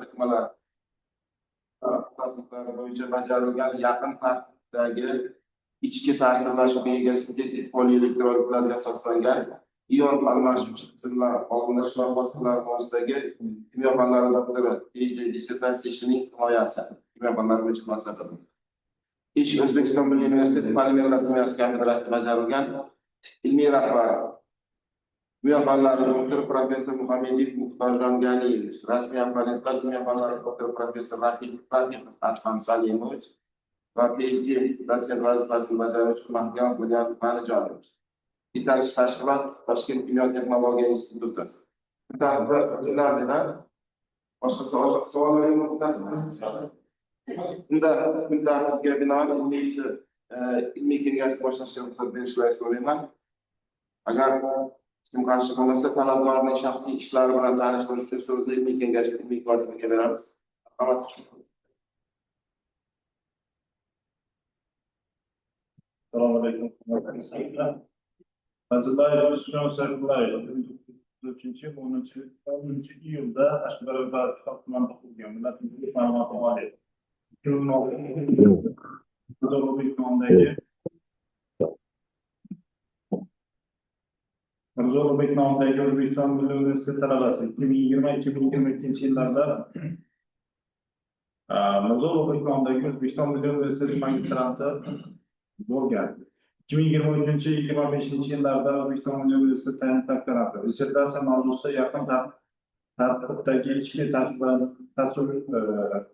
birikmalar asoslari bo'yicha bajarilgan yaqin tartibdagi ichki ta'sirlashuviga ega sintetik polielektrolitlarga asoslangan ion almashuvchi tizimlar olinish va vositalar mavzusidagi kimyo fanlari doktori PhD dissertatsiya ishining himoyasi. Kimyo fanlari bo'yicha maqsadi. Ish O'zbekiston Milliy universiteti polimerlar kimyosi kafedrasida bajarilgan ilmiy rahbar kimyo fanlari doktori professor Muhammediy Muxtorjon Ganiyevich, rasmiy abonentlar kimyo fanlari doktori professor Rahimov Adham Salimovich va PhD dotsent vazifasini bajaruvchi Mahkam Bunyodov Manijonovich. Italish tashkilot Toshkent kimyo texnologiya instituti. Boshqa savollar yo'qmi? Unda tartibga binoan ilmiy kengashni boshlashga ruxsat berishlarini so'rayman. Agar kim qarshi bo'lmasa, talabgorning shaxsiy ishlari bilan tanishtirish uchun so'zli ilmiy kengashga ilmiy kotibiga beramiz. Assalomu alaykum. Nazarboyev Ruslan Sarbullayev 10 iyulda Ashgabat tumanida tug'ilgan. Millatimiz ma'lumoti oliy. 2016 nomidagi O'zbekiston Milliy universiteti talabasi 2020-2022 yillarda Mirzo Ulug'bek nomidagi O'zbekiston Milliy universiteti magistranti bo'lgan. 2023-2025 yillarda O'zbekiston Milliy universiteti tayinli doktorati. Dissertatsiya mavzusi yaqin tartibdagi ichki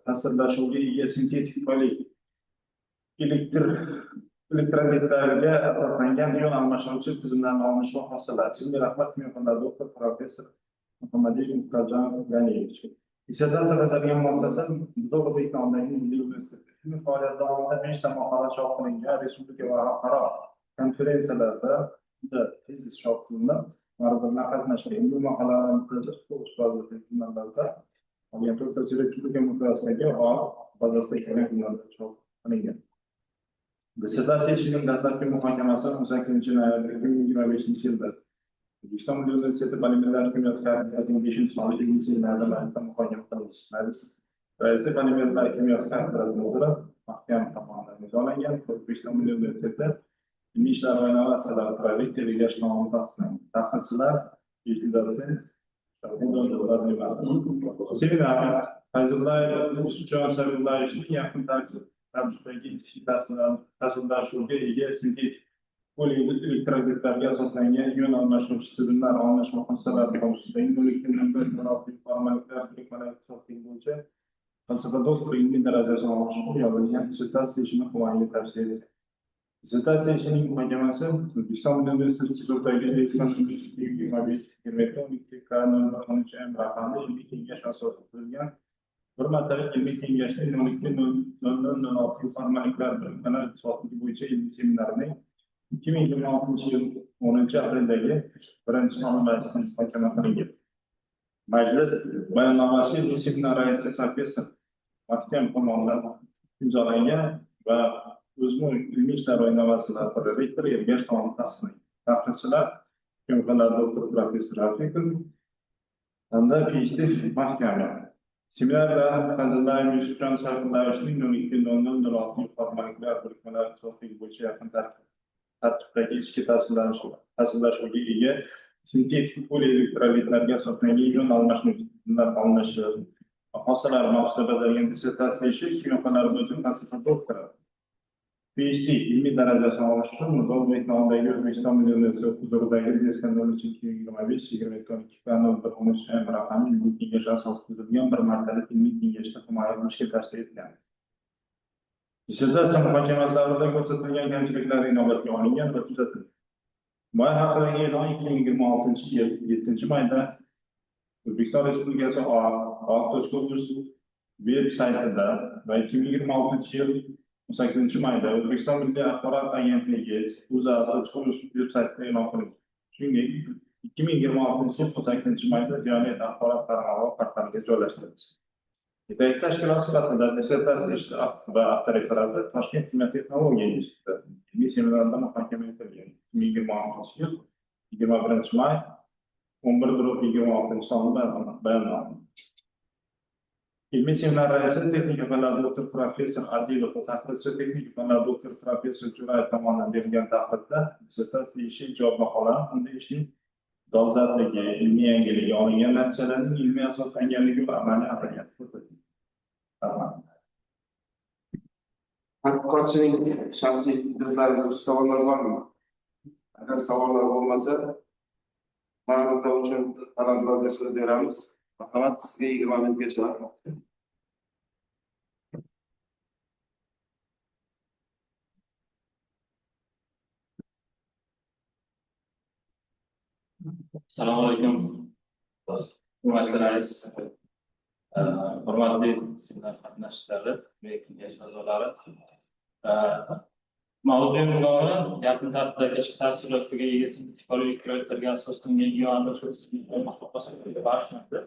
ta'sirlashuvga ega sintetik elektrolitlarga asoslangan ion almashuvchi tizimlarni olinish va hosillar. Ilmiy rahbar kimyo fanlari doktor professor Muhammediy Muxtorjon Ganiyevich. Dissertatsiya bajarilgan muassasa Mirzo Ulug'bek nomidagi Milliy universiteti. Ilmiy faoliyat davomida 5 ta maqola chop qilingan, respublika va xalqaro konferensiyalarda tezis chop qilinib, ma'ruzalar qatnashgan. Bu maqolalarni jurnallarda agentlik respublika miqyosidagi bazasida jurnallarda chop qilingan. Dissertatsiya ishining dastlabki muhokamasi 18-noyabr 2025 yilda O'zbekiston Milliy universiteti polimerlar kimyosi kafedrasining 5-sonli ilmiy seminarida muhokama qilindi. Raisi polimerlar kimyosi kafedrasi bo'lib, Mahkam tomonidan imzolangan O'zbekiston Milliy universiteti ilmiy ishlar va innovatsiyalar prorektori Ergash nomini tasdiqlandi. Taxlitchilar Seminar Fayzullayev Ruslan Sarbullaevning yaqin tartibdagi ichki ta'sirlashuvga ega sintetik polielektrolitlarga asoslangan ion almashuvchi tizimlar olinish va hosillar mavzusidagi formalliklar bo'yicha falsafa doktori ilmiy darajasini olishga yozilgan dissertatsiya ishini himoyaga tavsiya etdi. Dissertatsiya ishining muhokamasi O'zbekiston Milliy universiteti Chizuvdagi 2022 raqamli ilmiy kengash asosida tuzilgan bir martalik ilmiy kengashning 12.00 formalliklar bo'yicha ilmiy seminarining 2026 yil 10-apreldagi 1-son majlisida muhokama qilingan. Majlis bayonnomasi ilmiy seminar raisi professor Mahkam tomonidan imzolangan va O'zbekiston ilmiy ishlar va innovatsiyalar prorektori Ergash nomini tasdiqlagan. Taxlitchilar kimyo fanlari doktor professor Rahimov hamda PhD Mahkam. Seminarda Fayzullayev Ruslan Sarbullaevning 12.00 formalliklar birikmalari so'zligi bo'yicha yaqin tartibdagi ichki ta'sirlashuvga ega sintetik polielektrolitlarga asoslangan ion almashuvchilar olinishi hosillar mavzusida bajarilgan dissertatsiya ishi kimyo fanlari bo'yicha falsafa doktori. PhD ilmiy darajasini olish uchun Mirzo Ulug'bek nomidagi O'zbekiston Milliy universiteti huzuridagi 2025-2025 raqamli ilmiy kengash asosida tuzilgan bir martalik ilmiy kengashda himoya qilishga tavsiya etgan. Dissertatsiya muhokamasi davrida ko'rsatilgan kamchiliklar inobatga olingan va tuzatildi. Moy haqidagi e'lon 2026 yil 7-mayda O'zbekiston Respublikasi OAG.uz veb saytida va 2026 yil 18-mayda O'zbekiston Milliy axborot agentligi O'zA.uz veb saytida e'lon qilingan. Shuningdek, 2026 yil 18-mayda Jamiyat axborot tarmog'i portaliga joylashtirildi. Yetakchi tashkilot sifatida dissertatsiya ishi va avtoreferati Toshkent kimyo texnologiya instituti ilmiy seminarida muhokama etilgan. 2026 yil 21-may 11/26 sonida bayonnoma. ilmiy seminar raisi texnika fanlari doktor professor Adilov va tadqiqotchi texnika fanlari doktor professor Jo'rayev tomonidan berilgan tadqiqotda dissertatsiya ishi ijod maqolasi hamda ishning dolzarbligi, ilmiy yangiligi, olingan natijalarning ilmiy asoslanganligi va amaliy ahamiyati ko'rsatilgan. Rahmat. Tadqiqotchining shaxsiy fikrlari bo'yicha savollar bormi? Agar savollar bo'lmasa, ma'ruza uchun talablarga so'z beramiz. Marhamat, sizga 20 minutgacha vaqt. Assalomu alaykum. Hurmatli rais, hurmatli seminar qatnashchilari, kengash a'zolari. Mavzuning nomi yaqin tartibdagi ichki ta'sirotga ega psixologik kriteriylarga asoslangan yo'nalishlarga bag'ishlanadi.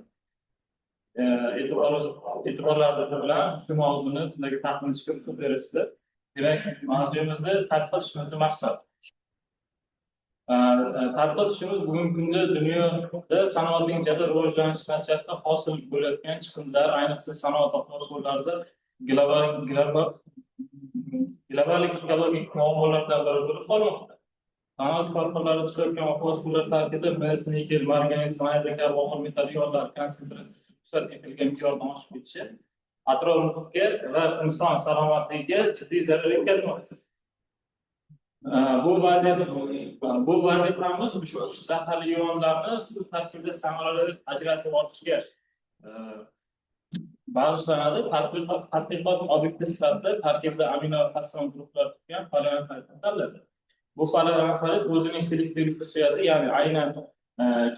E'tiborlarni bilan shu mavzuni sizlarga taqdim etishga ruxsat berasizlar. Demak, mavzumizda tadqiqot ishimizning maqsadi. Tadqiqot ishimiz bugungi kunda dunyoda sanoatning jadal rivojlanishi natijasida hosil bo'layotgan chiqimlar, ayniqsa sanoat sohalarida global ekologik muammolardan biri bo'lib qolmoqda. Sanoat korxonalari chiqargan mahsulotlar tarkibida mis, nikel, manganiz, mayda karbon metal yog'lar konsentratsiyasi yuksak etilgan miqdorda oshib ketishi atrof muhitga va inson salomatligiga jiddiy zarar yetkazmoqda. Bu vazifamiz ushbu zaharli ionlarni suv tarkibida samarali ajratib olishga bag'ishlanadi. Tadqiqot obyekti sifatida tarkibida amino kislot guruhlar turgan poliamid tanladi. Bu poliamid o'zining selektivlik xususiyati, ya'ni aynan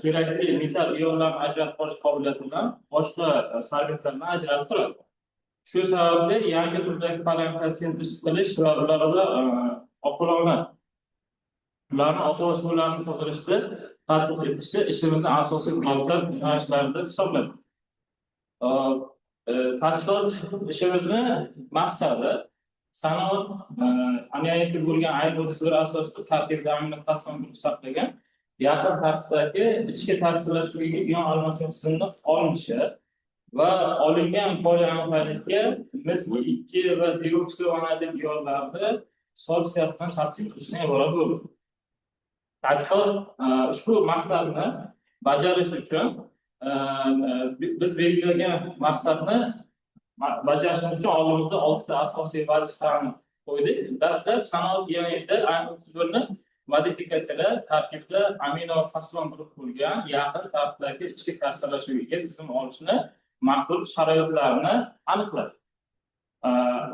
kerakli metal ionlarni ajratib olish qobiliyati bilan boshqa solventlarni ajratib turadi. Shu sababli yangi turdagi poliamid sintez qilish va ularda ularni oqova suvlarini tozalashda tatbiq etishda ishimizning asosiy yo'nalishlaridan hisoblanadi. Tadqiqot ishimizni maqsadi sanoat amaliyotga bo'lgan aybdorlar asosida tarkibida amino kislotlarni saqlagan yaqin tartibdagi ichki ta'sirlashuvga ion almashuv tizimini olinishi va olingan poliamidga mis2 va deoksiribonadil ionlarni sorbsiyasidan tartib qilishdan iborat bo'ladi. Tadqiqot ushbu maqsadni bajarish uchun biz belgilagan maqsadni bajarishimiz uchun oldimizda 6 ta asosiy vazifani qo'ydik. Dastlab sanoat genetida ayni modifikatsiyalar tarkibida amino kislot guruh bo'lgan yaqin tartibdagi ichki ta'sirlashuvga tizim olishni maqbul sharoitlarini aniqladi.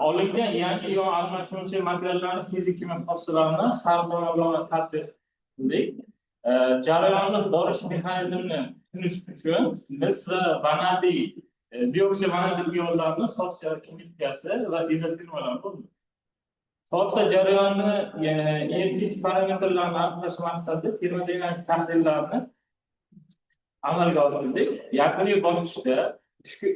Olingan yangi ion almashuvchi materiallarning fizik-kimyo xususiyaslarini har tomonlama tadqiq qildik. Jarayonni borish mexanizmini tushunish uchun biz vanadiy deoksiribonadil ionlarni sotsial kimikasi va izothermalar bo'ldi. Sotsial jarayonni energetik parametrlarni aniqlash maqsadida termodinamik tahlillarni amalga oshirdik. Yakuniy bosqichda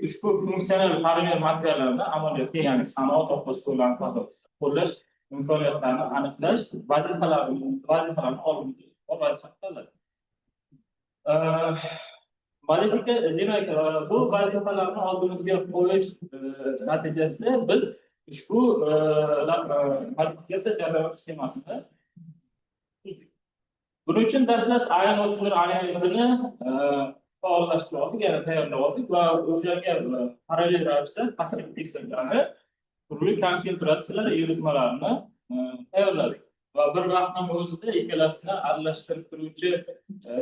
ushbu funksional polimer materiallarni amaliyotga, ya'ni sanoat sohalarida qo'llash imkoniyatlarini aniqlash vazifalarini oldik. Demak, bu vazifalarni oldimizga qo'yish natijasida biz ushbu modifikatsiya jarayoni sxemasini tuzdik. Buning uchun dastlab ayon o'tishlar amaliyotini faollashtirib oldik, ya'ni tayyorlab oldik va o'shaga parallel ravishda pasivik tekstirlarni, turli konsentratsiyalar eritmalarini tayyorladik. Va bir vaqtning o'zida ikkalasini aralashtirib turuvchi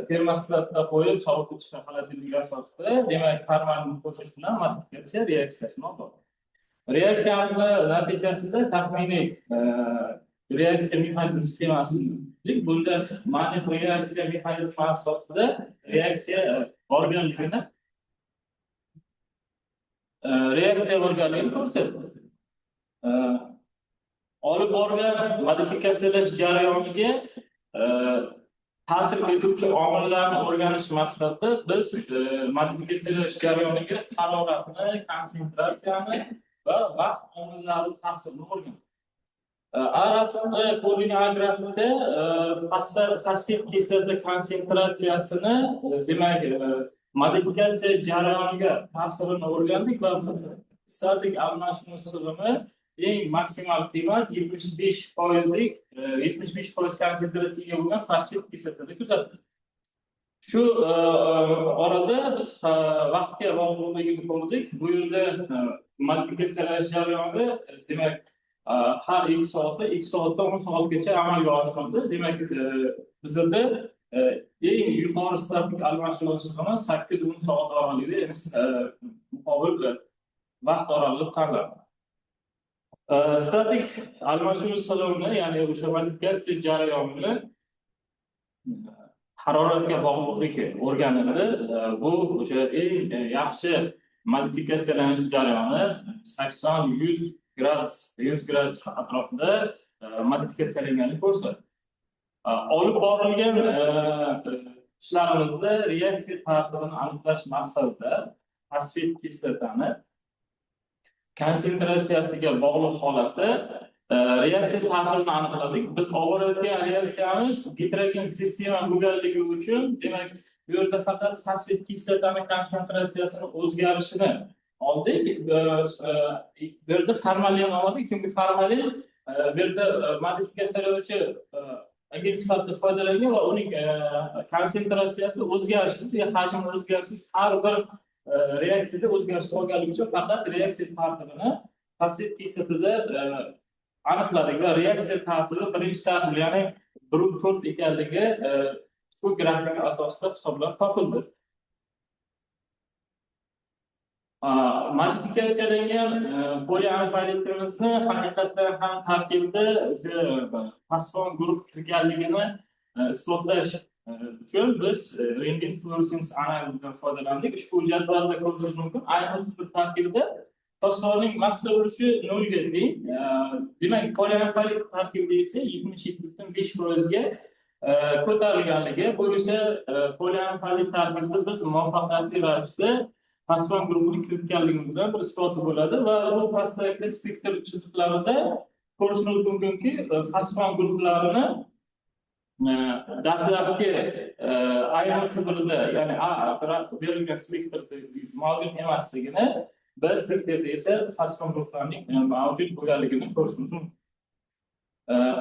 termostatda qo'yib sovutuvchi xolodilnik asosida, demak, farmanni qo'shish bilan modifikatsiya reaksiyasini oldik. Reaksiyamiz natijasida taxminiy reaksiya mexanizmi sxemasini bunda maniq reaksiya mexanizmi asosida reaksiya borganligini ko'rsatdi. Olib borgan modifikatsiyalash jarayoniga ta'sir etuvchi omillarni o'rganish maqsadida biz modifikatsiyalash jarayoniga haroratni, konsentratsiyani va vaqt omillarini ta'sirini o'rgandik. Arasida ko'ringan grafikda pastki kesirda konsentratsiyasini, demak, modifikatsiya jarayoniga ta'sirini o'rgandik va statik almashinuv sig'imi eng maksimal qiymat 75%lik 75% konsentratsiyaga bo'lgan fosfat kislotada kuzatildi. Shu orada biz vaqtga bog'liqligini ko'rdik. Bu yerda modifikatsiyalash jarayoni demak har 2 soatda 2 soatdan 10 soatgacha amalga oshirildi. Demak bizda eng yuqori statik almashinuv sig'imi 8-10 soat oralig'ida muqobil vaqt oralig'i tanlandi. Statik almashinuv sig'imini, ya'ni o'sha modifikatsiya jarayonini haroratga bog'liqligi o'rganildi. Bu o'sha eng yaxshi modifikatsiyalanish jarayoni 80-100 gradus atrofida modifikatsiyalanganini ko'rsatdi. Olib borilgan ishlarimizda reaksiya tartibini aniqlash maqsadida fosfat kislotani konsentratsiyasiga bog'liq holatda reaksiya tartibini aniqladik. Biz oborayotgan reaksiyamiz heterogen sistema bo'lganligi uchun, demak, bu yerda faqat fosfat kislotani konsentratsiyasini o'zgarishini oldik. Bu yerda formalin oldik, chunki formalin bu yerda modifikatsiyalovchi agent sifatida foydalangan va uning konsentratsiyasida o'zgarishsiz, hajmi o'zgarishsiz har bir reaksiyada o'zgarish bo'lganligi uchun faqat reaksiya tartibini fosfat kislotada aniqladik va reaksiya tartibi birinchi tartib, ya'ni 1-4 ekanligi shu grafik asosida hisoblab topildi. Modifikatsiyalangan poliamfalitimizni haqiqatdan ham tarkibida o'sha fosfon guruh kirganligini isbotlash uchun biz rentgen fluorescence analizidan foydalandik. Ushbu jadvalda ko'rishingiz mumkin. Aynan bir tarkibida fosforning massa ulushi 0 ga teng. Demak, poliamfalit tarkibida esa 77.5% ga ko'tarilganligi, bu esa poliamfalit tarkibida biz muvaffaqiyatli ravishda fosfon guruhini kiritganligimizdan bir isboti bo'ladi va bu pastdagi spektr chiziqlarida ko'rishingiz mumkinki, fosfon guruhlarini dastlabki aynan qidirida, ya'ni A berilgan spektrda mavjud emasligini, B spektrda esa fosfon guruhlarining mavjud bo'lganligini ko'rishimiz mumkin.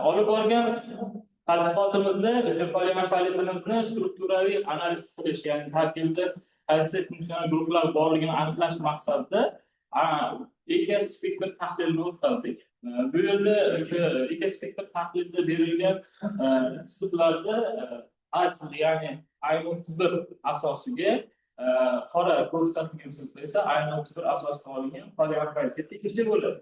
Olib borgan tadqiqotimizda o'sha poliamfalitimizni strukturaviy analiz qilish, ya'ni tarkibida qaysi funksional guruhlar borligini aniqlash maqsadida ikki spektr tahlilini o'tkazdik. Bu yerda o'sha ikki spektr tahlilida berilgan uslublarda ya'ni I31 asosiga qora ko'rsatilgan uslubda esa I31 asosida olingan poliamfalitga tegishli bo'ladi.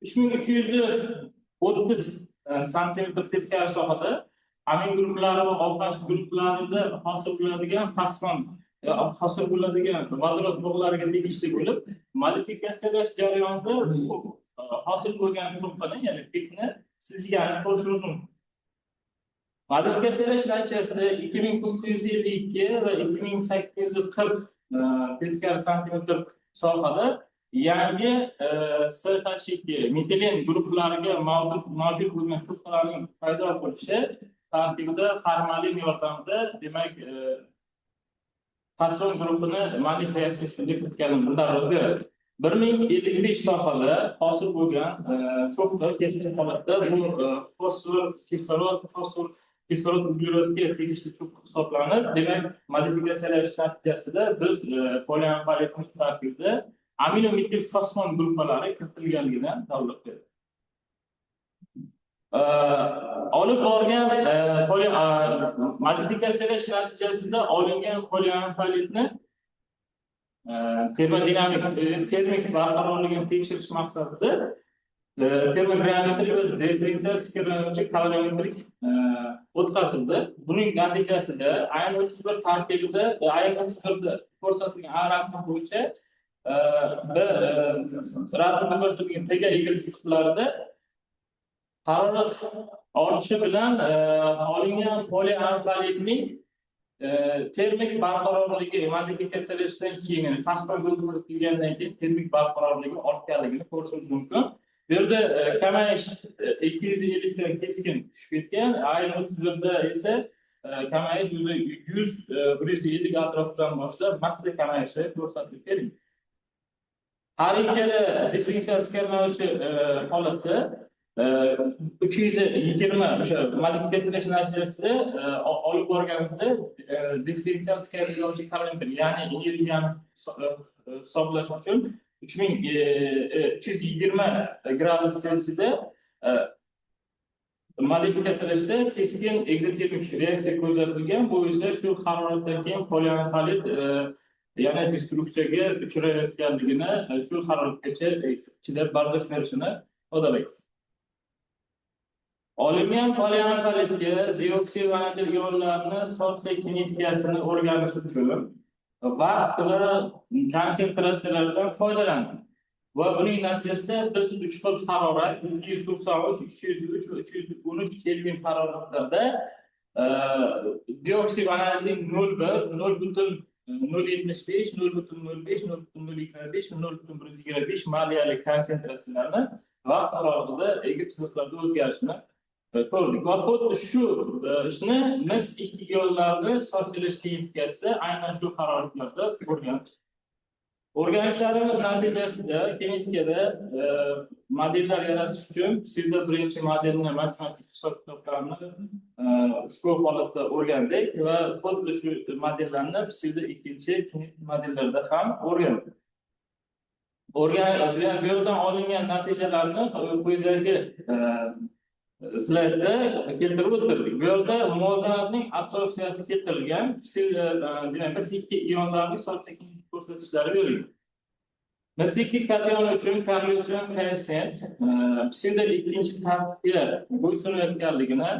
3330 santimetr teskari sohada amin guruhlari va OH guruhlarida hosil bo'ladigan fosfon hosil bo'ladigan vodorod bug'lariga tegishli bo'lib, modifikatsiyalash jarayonida hosil bo'lgan cho'qqini, ya'ni pikni sizganini ko'rishingiz mumkin. Modifikatsiyalash natijasida 2952 va 2840 teskari santimetr sohada yangi SH2 metilen guruhlariga mavjud bo'lgan cho'qqalarning paydo bo'lishi tarkibida formalin yordamida, demak, fosfon guruhini magnet reaksiyasiga kiritganimizni darrov beradi. 1055 sohada hosil bo'lgan cho'qqi keskin holatda bu fosfor kislorod uglerodga tegishli cho'qqi hisoblanib, demak, modifikatsiyalash natijasida biz poliamfalitimiz tarkibida aminometil fosfon guruhlari kiritilganligidan dalolat beradi. Olib borgan modifikatsiyalash natijasida olingan poliamfalitni termik barqarorligini tekshirish maqsadida termogrametrik va differensial skerlanuvchi kalorimetrik o'tkazildi. Buning natijasida I31 tarkibida I31da ko'rsatilgan A rasmi bo'yicha rasmda ko'rsatilgan tega egri sifatlarida harorat ortishi bilan olingan poliamfalitning termik barqarorligi modifikatsiyalashdan keyin, fosfon guruhi kirgandan keyin termik barqarorligi ortganligini ko'rishingiz mumkin. Bu yerda kamayish 250 dan keskin tushib ketgan, I31da esa kamayish o'zi 100-150 atrofidan boshlab maximum kamayishi ko'rsatilib kelgan. Har ikkala differensial skermovchi holati 320 o'sha modifikatsiyalar natijasida olib borganimizda differensial skermovchi kalendar, ya'ni energiyani hisoblash uchun 320 gradus Selsiyda modifikatsiyalashda keskin ekzotermik reaksiya ko'rsatilgan. Bu esa shu haroratdan keyin poliomielit yana destruksiyaga uchrayotganligini, shu haroratgacha chidab bardosh berishini ifodalagan. Olingan poliomieletga dioksid ionlarni sorpsiya kinetikasini o'rganish uchun vaqt va konsentratsiyalardan foydalandik. Va buning natijasida biz 3 xil harorat 293, 203 va 313 kelvin haroratlarda dioksid vanilin 0,1, 0,075, 0,05, 0,025 va 0,125 moliyalik konsentratsiyalarni vaqt aralığında egri chiziqlarda o'zgarishini ko'rdik. Va xuddi shu ishni mis-2 ionlarni sorpsilash kinetikasida aynan shu haroratlarda o'rgandik. O'rganishlarimiz natijasida kinetikada modellar yaratish uchun sizda birinchi modelni matematik hisob-kitoblarni ushbu holatda o'rgandik va xuddi shu modellarni sizda ikkinchi kinetik modellarda ham o'rgandik. Bu yerdan olingan natijalarni quyidagi slaydda keltirib o'ttirdik. Bu yerda muvozanatning absorpsiyasi keltirilgan. Demak, biz ikki ionlarning sorpsiya ko'rsatkichlari berilgan. Biz ikki kation uchun korrelyatsion koeffitsient psida ikkinchi tartibga bo'ysunayotganligini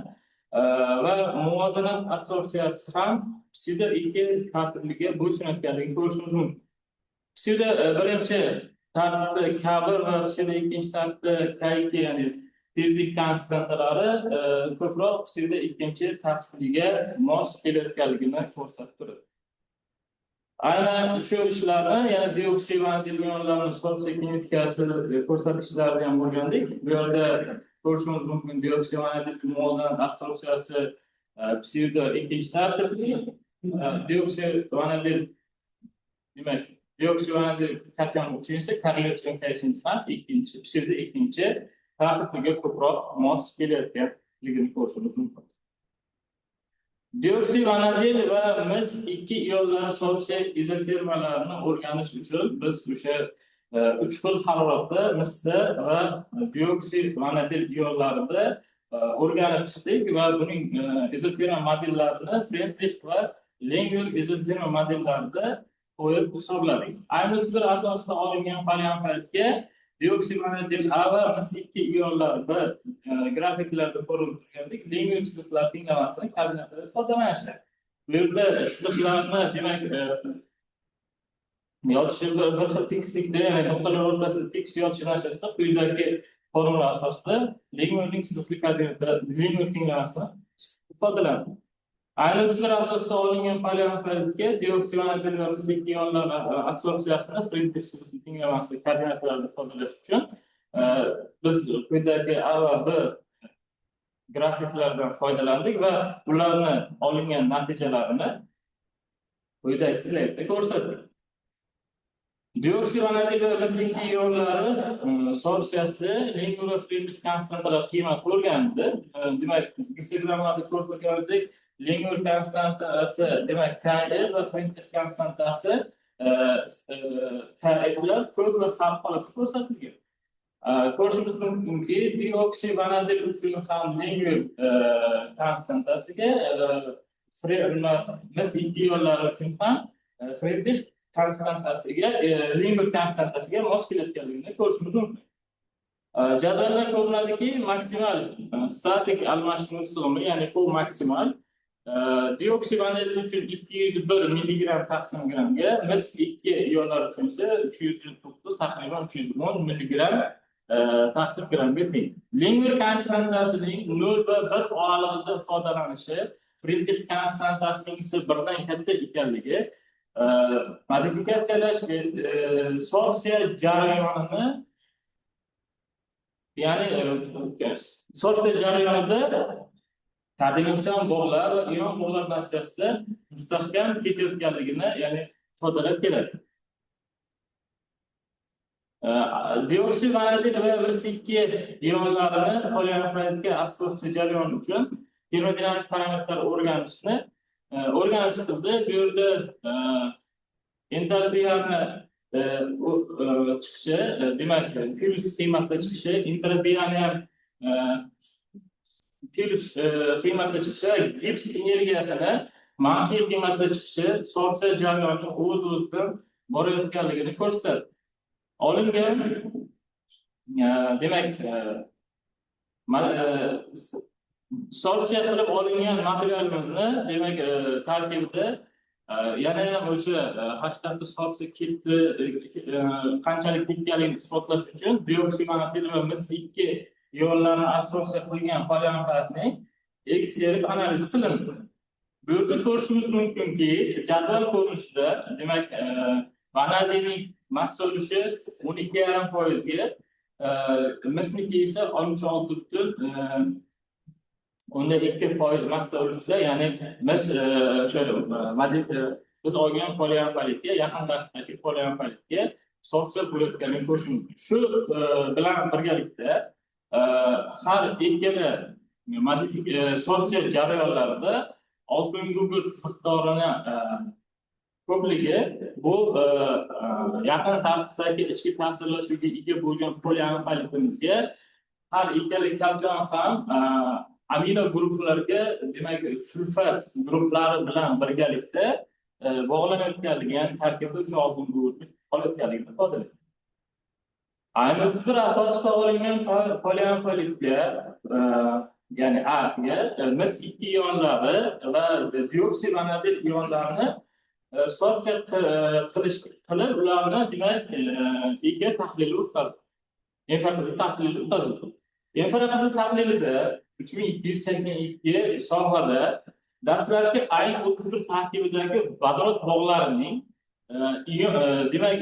va muvozanat absorpsiyasi ham psida ikki tartibliga bo'ysunayotganligini ko'rishimiz mumkin. Psida birinchi tartibda K1 va psida ikkinchi tartibda K2, ya'ni tezlik konstantalari ko'proq psida ikkinchi tartibiga mos kelayotganligini ko'rsatib turadi. Aynan shu ishlarni, ya'ni dioksid vanil ionlarning sorpsiya kinetikasi ko'rsatkichlarini ham o'rgandik. Bu yerda ko'rishimiz mumkin, dioksid vanil muvozanat absorpsiyasi psida ikkinchi tartibli, dioksid vanil demak dioksid vanil kation uchun esa korrelyatsion koeffitsient ham ikkinchi psida ikkinchi tartibiga ko'proq mos kelayotganligini ko'rishimiz mumkin. Dioksid vanil va mis-2 ionlar sorpsiya izotermalarini o'rganish uchun biz o'sha 3 xil haroratda misda va dioksid vanil ionlarida o'rganib chiqdik va buning izoterma modellarini Friedrich va Lengel izoterma modellarida qo'yib hisobladik. Ayni usul asosida olingan poliomieletga dioksid vanil A va mis-2 ionlarida grafiklarda ko'rinib turgandek Lengel chiziqlar tinglamasini koordinatlarda ifodalanishdi. Bu yerda chiziqlarni demak yotishi bir xil tekislikda, ya'ni nuqtalar o'rtasida tekis yotishi natijasida quyidagi formula asosida Lengelning chiziqli koordinatlar Lengel tinglamasini ifodalanadi. Ayni usul asosida olingan poliomieletga dioksid vanil va mis-2 ionlar absorpsiyasini Friedrich chiziqli tinglamasi koordinatlarida ifodalash uchun biz quyidagi A va B grafiklardan foydalandik va ularni olingan natijalarini quyidagi slaydda ko'rsatdik. Dioksid vanil va mis-2 ionlari sorpsiyasida Lengel va Friedrich konstantalar qiymat o'rgandi. Demak, histogramlarda ko'rsatilganidek Lengel konstantasi demak K va Friedrich konstantasi K'lar ko'k va sariq holatda ko'rsatilgan. Ko'rishimiz mumkinki, dioksid vanil uchun ham Lengel konstantasiga, mis-2 ionlar uchun ham Friedrich konstantasiga, Lengel konstantasiga mos kelayotganligini ko'rishimiz mumkin. Jadvalda ko'rinadiki, maksimal statik almashinuv sig'imi, ya'ni bu maksimal dioksid vanil uchun 201 mg taqsim grammga, mis-2 ionlar uchun esa 309 taxminan 310 mg taqsim grammga teng. Lengel konstantasining 0 va 1 oralig'ida ifodalanishi, Friedrich konstantasining esa 1 dan katta ekanligi modifikatsiyalash sorpsiya jarayonini, ya'ni sorpsiya jarayonida koordinatsion bog'lar va ion bog'lar natijasida mustahkam ketayotganligini, ya'ni ifodalab keladi. Dioksid vanadin va MS2 ionlarini poliamidga asosiy jarayon uchun termodinamik parametrlar o'rganib chiqildi. Bu yerda entalpiyani chiqishi, demak, plus qiymatda chiqishi, entropiyani ham plus qiymatda chiqishi va Gibbs energiyasini manfiy qiymatda chiqishi sotsial jarayonni o'z-o'zidan borayotganligini ko'rsatadi. Olingan demak sorsiya qilib olingan materialimizni demak tarkibida yana ham o'sha haqiqatda sorsiya ketdi qanchalik ketganligini isbotlash uchun dioksid vanadin va MS2 ionlarni asosiy qilgan poliamidning eksterior analiz qilindi. Bu yerda ko'rishimiz mumkinki, jadval ko'rinishida demak vanadinning massa ulushi 12,5% ga, MS2 esa 66,2% massa ulushida, ya'ni biz biz olgan poliamidga yaqin tartibdagi poliamidga sorsiya bo'layotganini ko'rishimiz mumkin. Shu bilan birgalikda har ikkala sorsiya jarayonlarida oltin gugurt miqdorini ko'pligi bu yaqin tartibdagi ichki ta'sirlashuvga ega bo'lgan poliamidimizga har ikkala karbon ham amino guruhlarga, demak sulfat guruhlari bilan birgalikda bog'lanayotganligi, ya'ni tarkibda o'sha oltin gugurt qolayotganligini ifodalaydi. Ayni bir asosida olingan poliamidga, ya'ni A ga MS2 ionlari va dioksid vanadin ionlarini sorsiya qilib ularni demak ega tahlili o'tkazdi. Infraqizi tahlili o'tkazildi. Infraqizi tahlilida 3282 sohada dastlabki ayn 31 tarkibidagi vodorod bog'larining demak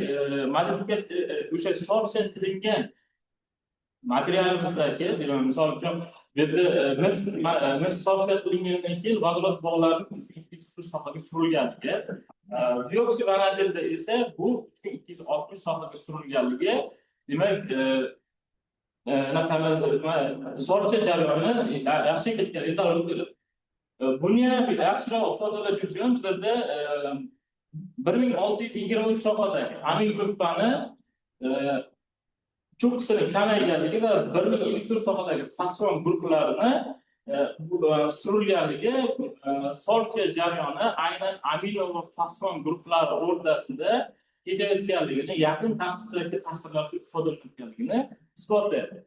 modifikatsiya o'sha sorsiya qilingan materialimizdagi, demak misol uchun bu yerda mis sorsiya qilingandan keyin vodorod bog'larining 3200 sohaga surilganligi, dioksid vanadinda esa bu 3260 sohaga surilganligi, demak sorsiya jarayoni yaxshi ketgan. Buni ham yaxshiroq ifodalash uchun bizda 1623 sohadagi amin gruppani cho'qqisini kamayganligi va 1024 sohadagi fosfon guruhlarini surilganligi sorsiya jarayoni aynan amino va fosfon guruhlari o'rtasida ketayotganligini, yaqin tartibdagi ta'sirlash ifodalanayotganligini isbotlaydi.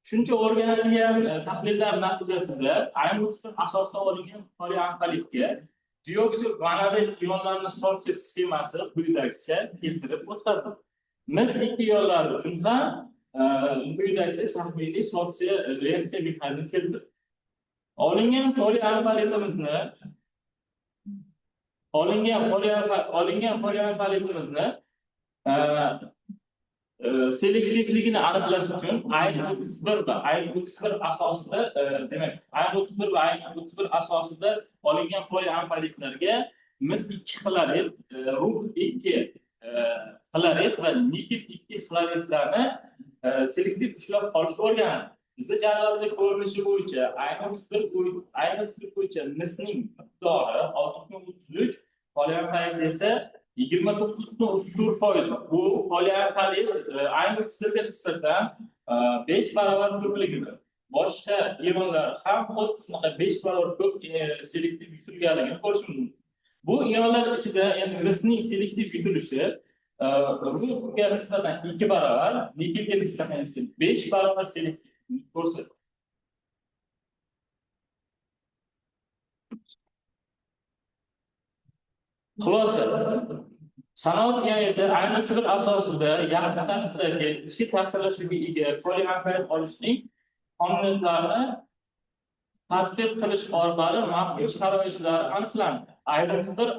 Shuncha o'rganilgan tahlillar natijasida ayni asosida olingan poliamidga dioksid vanadin ionlarining sorsiya sxemasi quyidagicha keltirib o'tkazildi. MS2 ionlari uchun ham quyidagicha taxminiy sorsiya reaksiya mexanizmi keltirdi. Olingan poliamidimizni selektivligini aniqlash uchun ayn 31 va ayn 31 asosida, demak ayn 31 va ayn 31 asosida olingan poliamidlarga MS2 xlorid, ruh 2 xlorid va nikel 2 xloridlarni selektiv ushlab olishga o'rganadi. Bizda jadvalda ko'rinishi bo'yicha ayn 31 bo'yicha MSning miqdori 6,33, poliamid esa 29,34%. Bu poliamid ayn 31ga nisbatan 5 barobar ko'pligini, boshqa ionlar ham xuddi shunaqa 5 barobar ko'p selektiv yutilganligini ko'rishimiz mumkin. Bu ionlar ichida endi MSning selektiv yutilishi ruhga nisbatan 2 barobar, nikelga nisbatan 5 barobar selektiv ko'rsatadi. Xulosa, sanoat ionida ayni turi asosida yaqin tartibdagi ichki ta'sirlashuvga ega poliamid olishning qonuniyatlarini tadqiq qilish orqali maxfiy sharoitlar aniqlandi. Ayrim bir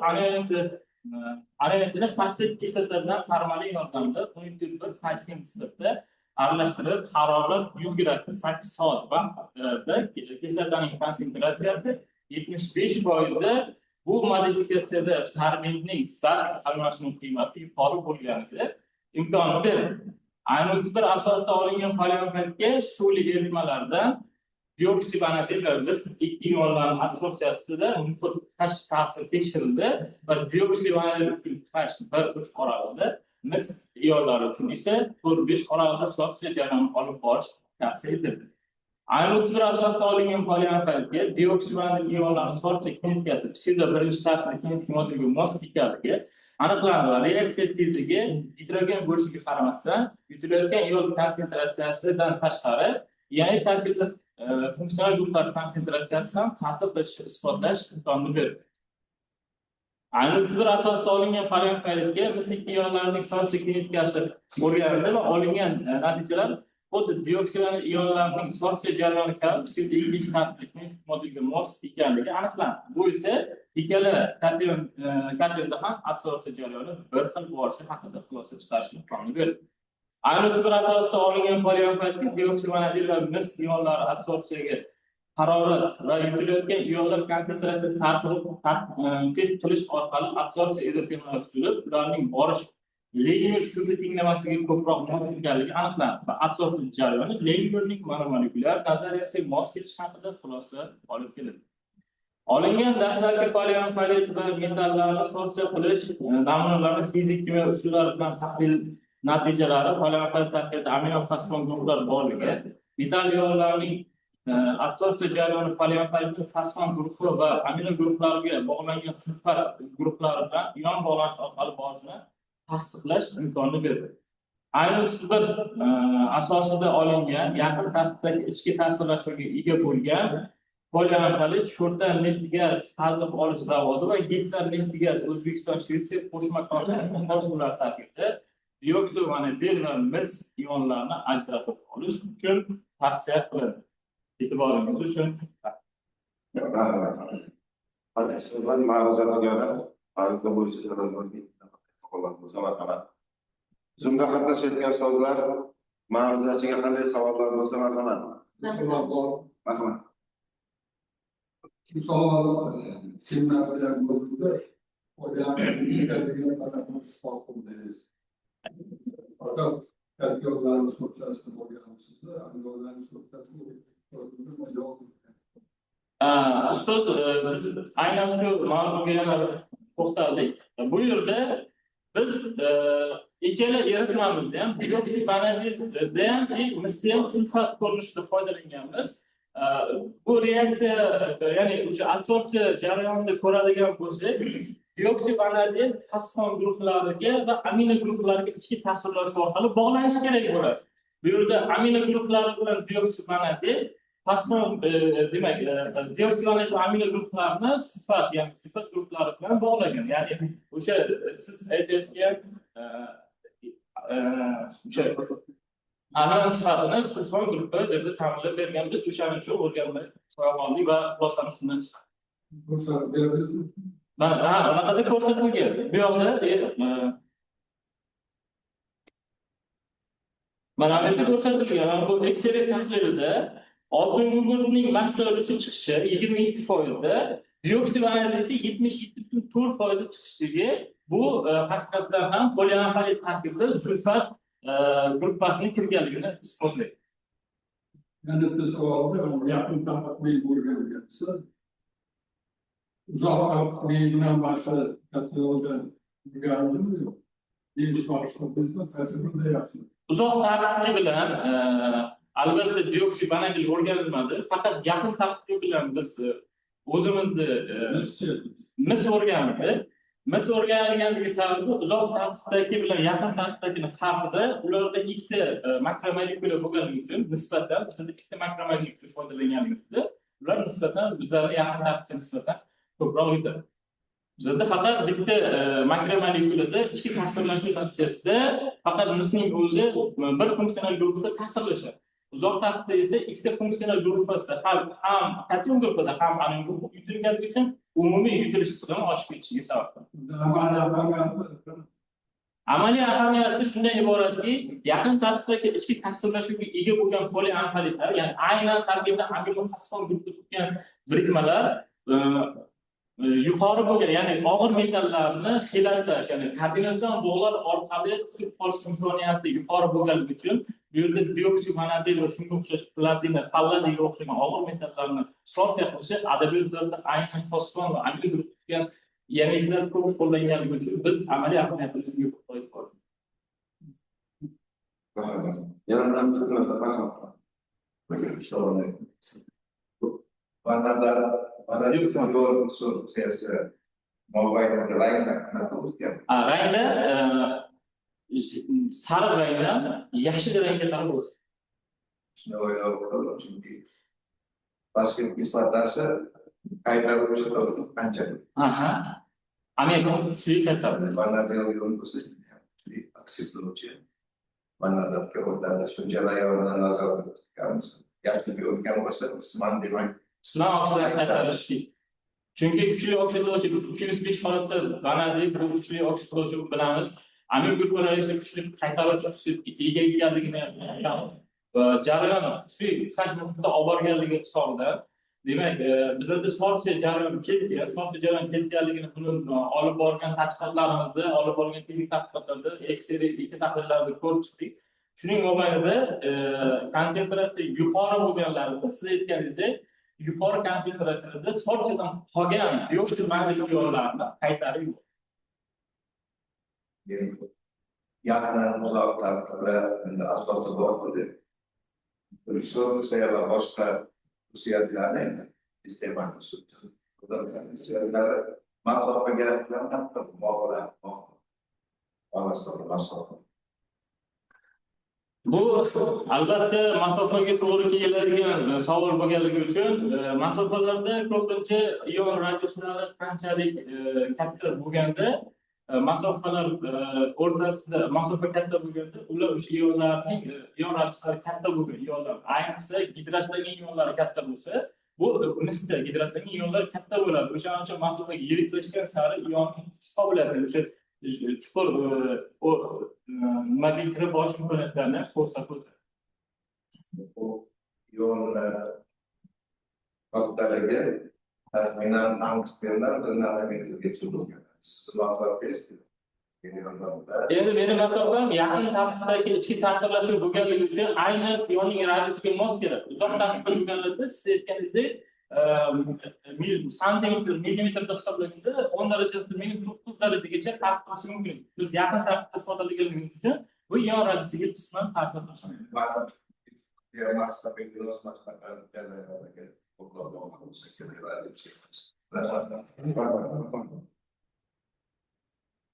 anionitni fosil kislota bilan formalin yordamida 11 hajmga nisbatan aralashtirib, harorat 100 gradusda 8 soat vaqtda kislotaning konsentratsiyasi 75% bu modifikatsiyada sarmentning start almashinuv qiymati yuqori bo'lganida imkonni beradi. Ayni bir asosda olingan poliomidga suvli eritmalardan dioksibanatil va biz ikki ionlarning assotsiatsiyasida muhit ta'siri tekshirildi va dioksibanatil uchun bir uch oralida mis ionlari uchun esa 4-5 oralida assotsiya jarayonini olib borish tavsiya etildi. Ayni bir asosda olingan poliomidga dioksibanatil ionlari assotsiya kinetikasi psevdo birinchi tartibli kinetik modelga mos ekanligi aniqlandi va reaksiya tezligi hidrogen bo'lishiga qaramasdan yutilayotgan ion konsentratsiyasidan tashqari ya'ni tarkibda funksional guruhlar konsentratsiyasi ham ta'sir qilishini isbotlash imkonini berdi. Ayni bir asosda olingan poliomidga mis ikki ionlarning assotsiya kinetikasi o'rganildi va olingan natijalar xuddi dioksidli ionlarning assotsiya jarayoni kabi psevdo ikkinchi tartibli kinetik modelga mos ekanligi aniqlandi. Bu esa ikkala katyonda ham assotsiya jarayoni bir xil bo'lishi haqida xulosa chiqarish imkonini berdi. Ayni bir asosda olingan poliomidga dioksibanatil va mis ionlari assotsiyaga harorat va yutilayotgan ionlar konsentratsiyasi ta'sirini test qilish orqali assotsiya izotermal tuzilib, ularning borish Leymer sizlik tinglamasiga ko'proq mos ekanligi aniqlandi va asosiy jarayoni Leymerning monomolekulyar nazariyasiga mos kelish haqida xulosa olib keldi. Olingan dastlabki poliomid va metallarni assotsiya qilish namunalarni fizik kimyo usullari bilan tahlil natijalari poliomid tarkibida amino-fosfon guruhlar borligi, metal ionlarning assotsiya jarayoni poliomidning fosfon guruhi va amino guruhlariga bog'langan sulfat guruhlari bilan ion bog'lanish orqali borishini tasdiqlash imkonini berdi. Ayni bir asosida olingan yaqin tartibdagi ichki ta'sirlashuvga ega bo'lgan poliomid Sho'rta neft gaz qazib olish zavodi va Gessar neft gaz O'zbekiston Shvetsiya qo'shma korxonasi mahsulotlar tarkibida dioksibanatil va mis ionlarni ajratib olish uchun tavsiya qilindi. E'tiboringiz uchun Zoomda qatnashayotgan ustozlar ma'ruzachiga qanday savollar bo'lsa marhamat. Marhamat. Şu savollar seminarlar bo'ldi. Fakat yollarımız noktasında bo'lganimizda, yollarımız noktasında ustoz biz aynan shu mavzuga yana to'xtaldik. Bu yerda biz ikkala eritmamizda ham dioksibanatilda ham misda ham sulfat ko'rinishida foydalanganmiz. Bu reaksiya ya'ni o'sha assotsiya jarayonida ko'radigan bo'lsak, dioksibanatil fosfon guruhlariga va amino guruhlariga ichki ta'sirlash orqali bog'lanish kerak bo'ladi. Bu yerda amino guruhlari bilan dioksibanatil fosfon demak dioksibanatil va amino guruhlarini sulfat ya'ni sulfat guruhlari bilan bog'lagan. Ya'ni o'sha siz aytayotgan o'sha amino sifatini sulfon guruhi deb ta'minlab bergan. Biz o'shaning uchun o'rganmay oldik va xulosani shundan chiqdi. ko'rsatib berasizmi? Bunaqada ko'rsatilgan. Bu yoqda mana bu yerda ko'rsatilgan. Bu X-ray tahlilida oltin gugurtning massa ulushi chiqishi 27%da, dioksibanatil esa 77.4% chiqishligi bu haqiqatdan ham poliomid tarkibida sulfat gruppasining kirganligini isbotlaydi. Yani bitta savolda yaqin tarafli bo'lganingizda uzoq tarafli bilan boshqa kategoriyada yurganmi yo'q? Deymiz bizni tasavvurda yaxshi. Uzoq tarafli bilan albatta dioksibanatil o'rganilmadi, faqat yaqin tarafli bilan biz o'zimizni mis o'rgandik. Mis o'rganilganligi sababi uzoq tartibdagi bilan yaqin tartibdagi farqida ularda ikkita makromolekula bo'lganligi uchun nisbatan bizda ikkita makromolekula foydalanganligimizda ular nisbatan bizlarga yaqin tartibga nisbatan ko'proq yutadi. Bizda faqat bitta makromolekulada ichki ta'sirlashuv natijasida faqat misning o'zi bir funksional guruhda ta'sirlashadi. Uzoq tartibda esa ikkita funksional guruhda ham kation guruhida ham anion guruh yutilganligi uchun umumiy yutilish sig'imi oshib ketishiga sabab bo'ladi. Amaliy ahamiyati shundan iboratki, yaqin tartibdagi ichki ta'sirlashuvga ega bo'lgan poliomidlar, ya'ni aynan tarkibida amino-fosfon guruhi turgan birikmalar yuqori bo'lgan, ya'ni og'ir metallarni xilatlash, ya'ni kombinatsion bog'lar orqali tutib qolish imkoniyati yuqori bo'lganligi uchun bu yerda dioksid, vanadin va shunga o'xshash platina, palladiga o'xshagan og'ir metallarni sorsiya qilishi adabiyotlarda aynan fosfon va amil guruh tutgan yangiliklar ko'p qo'llanganligi uchun biz amaliy ahamiyatini shunga qo'yib qoldik. Rangda sariq rangdan yashil rangga qarab o'tdi. Toshkent kislotasida qaytarilishi qancha? Aha. Amerika kuchli qaytardi. Vanadin yo'ldoshi aksiylovchi. Vanadinga o'tadi. Shuncha layondan nazorat qilamiz. Yaxshi o'tgan bo'lsa, qisman demak. Qisman oqsillar qaytarilishi. Chunki kuchli oksidlovchi 205 holatda vanadin bu kuchli oksidlovchi bilamiz. Amil guruhlari esa kuchli qaytaruvchi xususiyatga ega ekanligini aytamiz. Va jarayon kuchli hajm muhitida olib borganligi hisobidan, demak, bizda sorsiya jarayon ketganligini buni olib borgan tadqiqotlarimizda, olib borgan texnik tadqiqotlarda, X-ray tahlillarda ko'rib chiqdik. Shuning mobaynida konsentratsiya yuqori bo'lganlarida siz aytganingizdek, yuqori konsentratsiyada sorsiyadan qolgan dioksid magniy ionlarni qaytarib Yaqin uzoqlarda asosda bor edi. Resursiya va boshqa xususiyatlarni sistemani sutdi. Masofaga bu albatta masofaga to'g'ri keladigan savol bo'lganligi uchun masofalarda ko'pincha ion radiuslari qanchalik katta bo'lganda masofalar o'rtasida masofa katta bo'lganda ular o'sha ionlarning ion radiuslari katta bo'lgan ionlar, ayniqsa gidratlangan ionlar katta bo'lsa, bu nisbatan gidratlangan ionlar katta bo'ladi. O'shaning uchun masofaga yiriklashgan sari ionning tutish qobiliyati o'sha chuqur nimaga kirib borish imkoniyatlarini ko'rsatib o'tadi. Bu ionlar kattaligi taxminan angstrendan nanometrgacha bo'lgan. Endi meni masofam yaqin tartibdagi ichki ta'sirlashuv bo'lganligi uchun aynan ionning radiusiga mos keladi. Uzoq tartibda bo'lganlarda siz aytganingizdek santimetr, millimetrda hisoblaganda 10 darajasidan minus 9 darajagacha farq qilishi mumkin. Biz yaqin tartibda ifodalaganligimiz uchun bu ion radiusiga qisman ta'sir qiladi.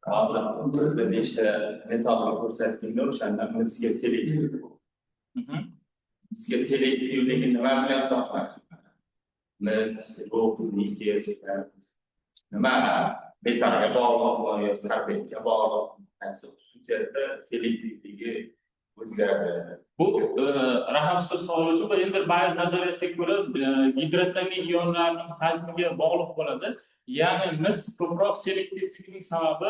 Hozir burada 5 ta metalni ko'rsatdinglar, o'shandan bizga selektiv. Bizga selektivligi nima bilan izohlashadi? Biz ruhniki nima metalga bog'liq yoki karbonga bog'liq xususiyatda selektivligi o'zgaradi. Bu rahamsiz savol uchun va endi Bayer nazariyasiga ko'ra gidratlangan ionlarning hajmiga bog'liq bo'ladi. Ya'ni mis ko'proq selektivligining sababi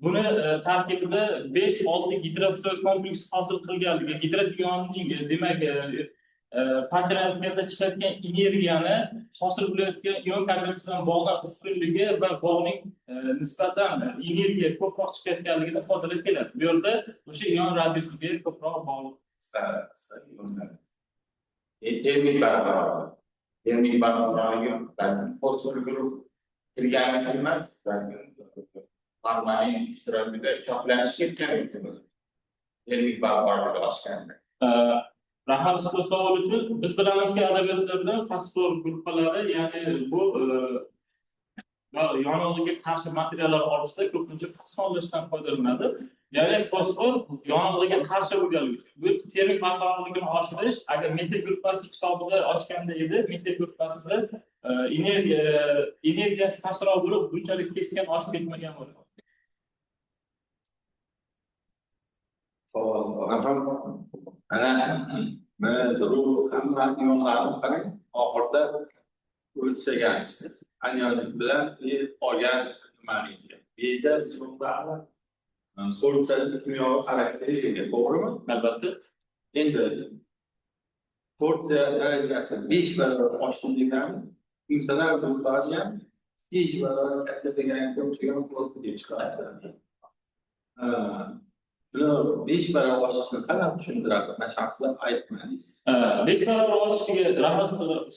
buni tarkibida 5-6 gidroksid kompleks hosil qilganligi, gidrat ionining demak parchalanishda chiqayotgan energiyani hosil bo'layotgan ion kombinatsiyadan bog'dan ustunligi va bog'ning nisbatan energiya ko'proq chiqayotganligini ifodalab keladi. Bu yerda o'sha ion radiusiga ko'proq bog'liq. Termik barqarorligi fosfor guruh kirgani uchun emas, magmaning ishtirokida cho'qlanish ketgani uchun termik barqarorligi oshganda. Rahmat savol uchun biz bilamizki adabiyotlarda fosfor guruhlari, ya'ni bu yonilg'iga qarshi materiallar olishda ko'pincha fosforlashdan foydalanadi. Ya'ni fosfor yonilg'iga qarshi bo'lganligi uchun bu termik barqarorligini oshirish, agar metil guruhlasi hisobida oshganda edi, metil guruhlasida energiyasi pastroq bo'lib, bunchalik keskin oshib ketmagan bo'ladi. Mana zarur hamma ionlarni qarang, oxirida o'lchagansiz. Anionik bilan olgan nimangiz. Beda so'ngda so'ltasi kimyoviy xarakteriga ega, to'g'rimi? Albatta. Endi porsiya darajasi 5 barobar oshdi degani kimsalar guruhlari ham 5 barobar katta deganga o'xshagan post deb chiqaradi. Buni 5 barobar oshishni qanday tushuntirasiz? Mana shaxsan aytmadingiz. 5 barobar oshishiga rahmat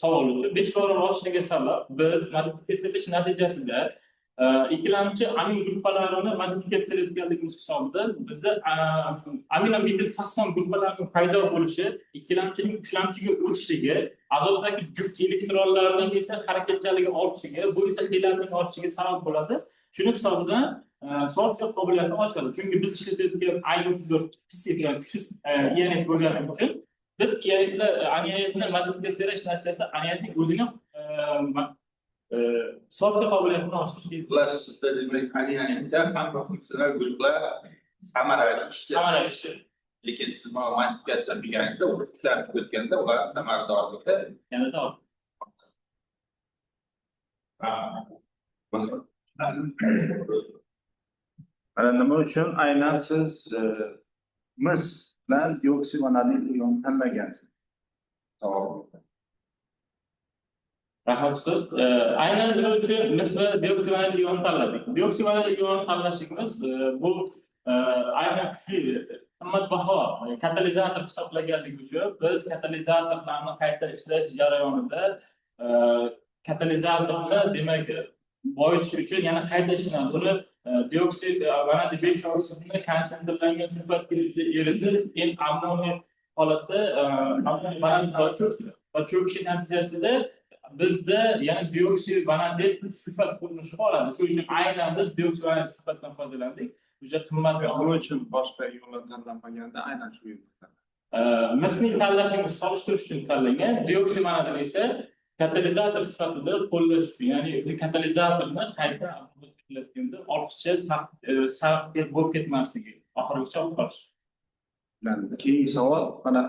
savol uchun. 5 barobar oshishiga sabab biz modifikatsiyalash natijasida ikkilamchi amin gruppalarini modifikatsiyalayotganligimiz hisobidan bizda aminometil fosfon gruppalarining paydo bo'lishi, ikkilamchining uchlamchiga o'tishligi, azotdagi juft elektronlarning esa harakatchanligi ortishiga, bu esa qiyinlarning ortishiga sabab bo'ladi. Shuning hisobidan sorsiya qobiliyati oshadi. Chunki biz ishlatayotgan I34 kichik yoki kuchsiz ionit bo'lgani uchun biz ionitni modifikatsiyalash natijasida ionitning o'zini sorsiya qobiliyatini oshirish. Xullas, sizda demak aniyonitda hamma funksional guruhlar samarali ishlaydi. Lekin siz mana modifikatsiya qilganingizda ular ishlarni o'tganda ular samaradorlikda yanada Mana nima uchun aynan siz mis bilan dioksivanalit ion tanlagansiz? rahmat ustoz. Aynan nima uchun mis va dioksivanalit ion tanladik? Dioksivanalit ion tanlashimiz bu aynan kuchli qimmatbaho katalizator hisoblaganligi uchun biz katalizatorlarni qayta ishlash jarayonida katalizatorni demak boyitish uchun yana qayta ishlanadi. Uni dioksid vanadiy 5 oksidini konsentrlangan sulfat kirishida eritib, keyin ammoniy holatda ammoniy vanadiy va cho'kishi natijasida bizda yana dioksid vanadiy sulfat ko'rinishi oladi. Shuning uchun aynan biz dioksid vanadiy sulfatdan foydalandik. Juda qimmat. Nima uchun boshqa yo'llar tanlanmaganda aynan shu yo'ldan? Misning tanlashimiz solishtirish uchun tanlangan. Dioksid vanadiy esa katalizator sifatida qo'llash uchun, ya'ni o'zi katalizatorni qayta qilayotganda ortiqcha sarf bo'lib ketmasligi, oxirigacha olib qolish. Keyingi savol, mana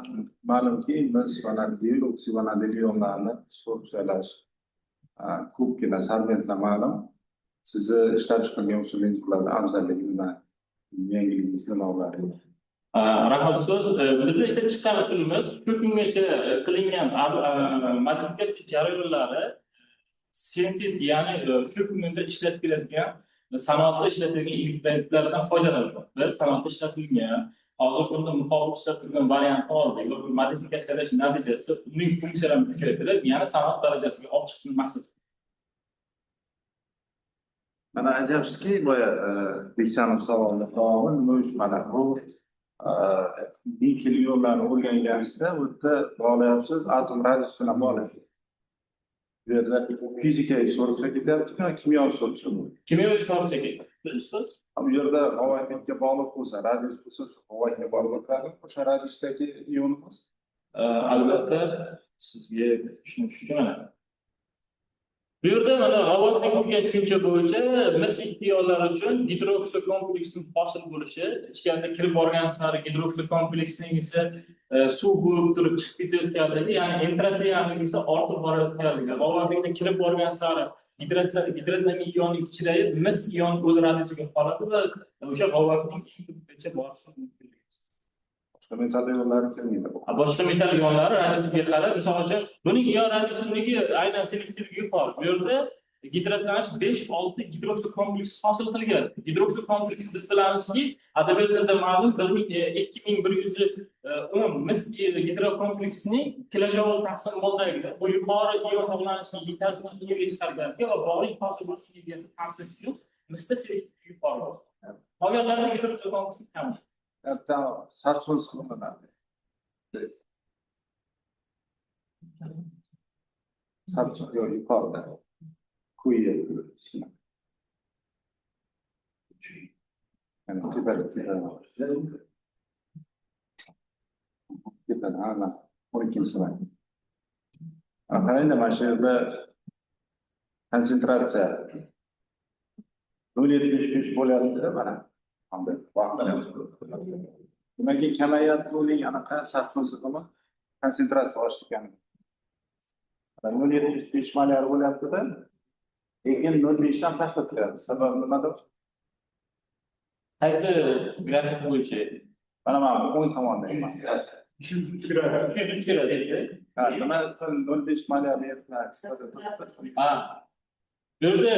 ma'lumki biz mana dioksivanatil ionlarni sorpsiyalash ko'pgina solventlar ma'lum. Sizni ishlab chiqargan usulingizlarda afzalligi nima? Yangiliklar nima bo'ladi? Rahmat ustoz, bizda ishlab chiqqan usulimiz shu kungacha qilingan modifikatsiya jarayonlari sintetik, ya'ni shu kunda ishlab keladigan sanoatda ishlatilgan ilk-belgilardan foydalanadi. Biz sanoatda ishlatilgan hozir kunda muqobil ishlatilgan variantni oldik va modifikatsiyalash natijasida uning funksiyalarini kuchaytirib, yana sanoat darajasiga olib chiqishni maqsad. Mana ajabski, boya Bekjanov savolni davomi nima uchun mana bu nikel ionlarni o'rganganingizda bu yerda bog'layapsiz, atom radius bilan bog'layapsiz. Bu yerda fizikaviy so'rishga ketyapti, kimyoviy so'rishga bo'ladi. Kimyoviy so'rishga ketyapti ustoz. Bu yerda havoga bog'liq bo'lsa, radius bo'lsa, havoga bog'liq bo'ladi. O'sha radiusdagi ionimiz albatta sizga tushunish uchun mana bu yerda mana havoning degan tushuncha bo'yicha mis ikki ionlar uchun gidroksikomplektsning hosil bo'lishi, ichkariga kirib borgan sari gidroksikomplektsning esa suv bo'lib turib chiqib ketayotganligi, ya'ni entropiyaning esa ortib borayotganligi. Havoga kirib borgan sari gidratlangan ionning ichidagi mis ion o'z radiusiga qoladi va o'sha havoning eng borishi mumkin. boshqa metall ionlari kelmaydi. Boshqa metall ionlari radiusiga qarab, misol uchun buning ion radiusligi aynan selektivligi yuqori. Bu yerda gidratlanish 5-6 gidroksikompleks hosil qilgan. Gidroksikompleks biz bilamizki, adabiyotlarda ma'lum 2110 mis gidrokompleksning kilojol taqsim moldagi bu yuqori ion to'g'lanishni yetarli yerga chiqarganki va bog'lik hosil bo'lishiga ta'sir uchun misda selektivligi yuqori. Qolganlarning gidroksikompleksi kam. Tamam, sarsın sıkılmadan. Sarsın yok yukarıda. Kuyuya yapıyoruz. Yani tepede. Tepede hala 12 sene. Ankara'da maşallah konsantrasya 0.75 bo'lyapti mana. Demak, kamayotganlik anaqa sahifasi qilma konsentratsiya oshgan. 0.75 molar bo'lyapti-da. Lekin 0.5 dan tashlatiladi. Sababi nimada? Qaysi grafik bo'yicha? Mana o'ng tomonda emas. 3 kira deydi. Ha, nima 0.5 moliyaviy Ha. Bu yerda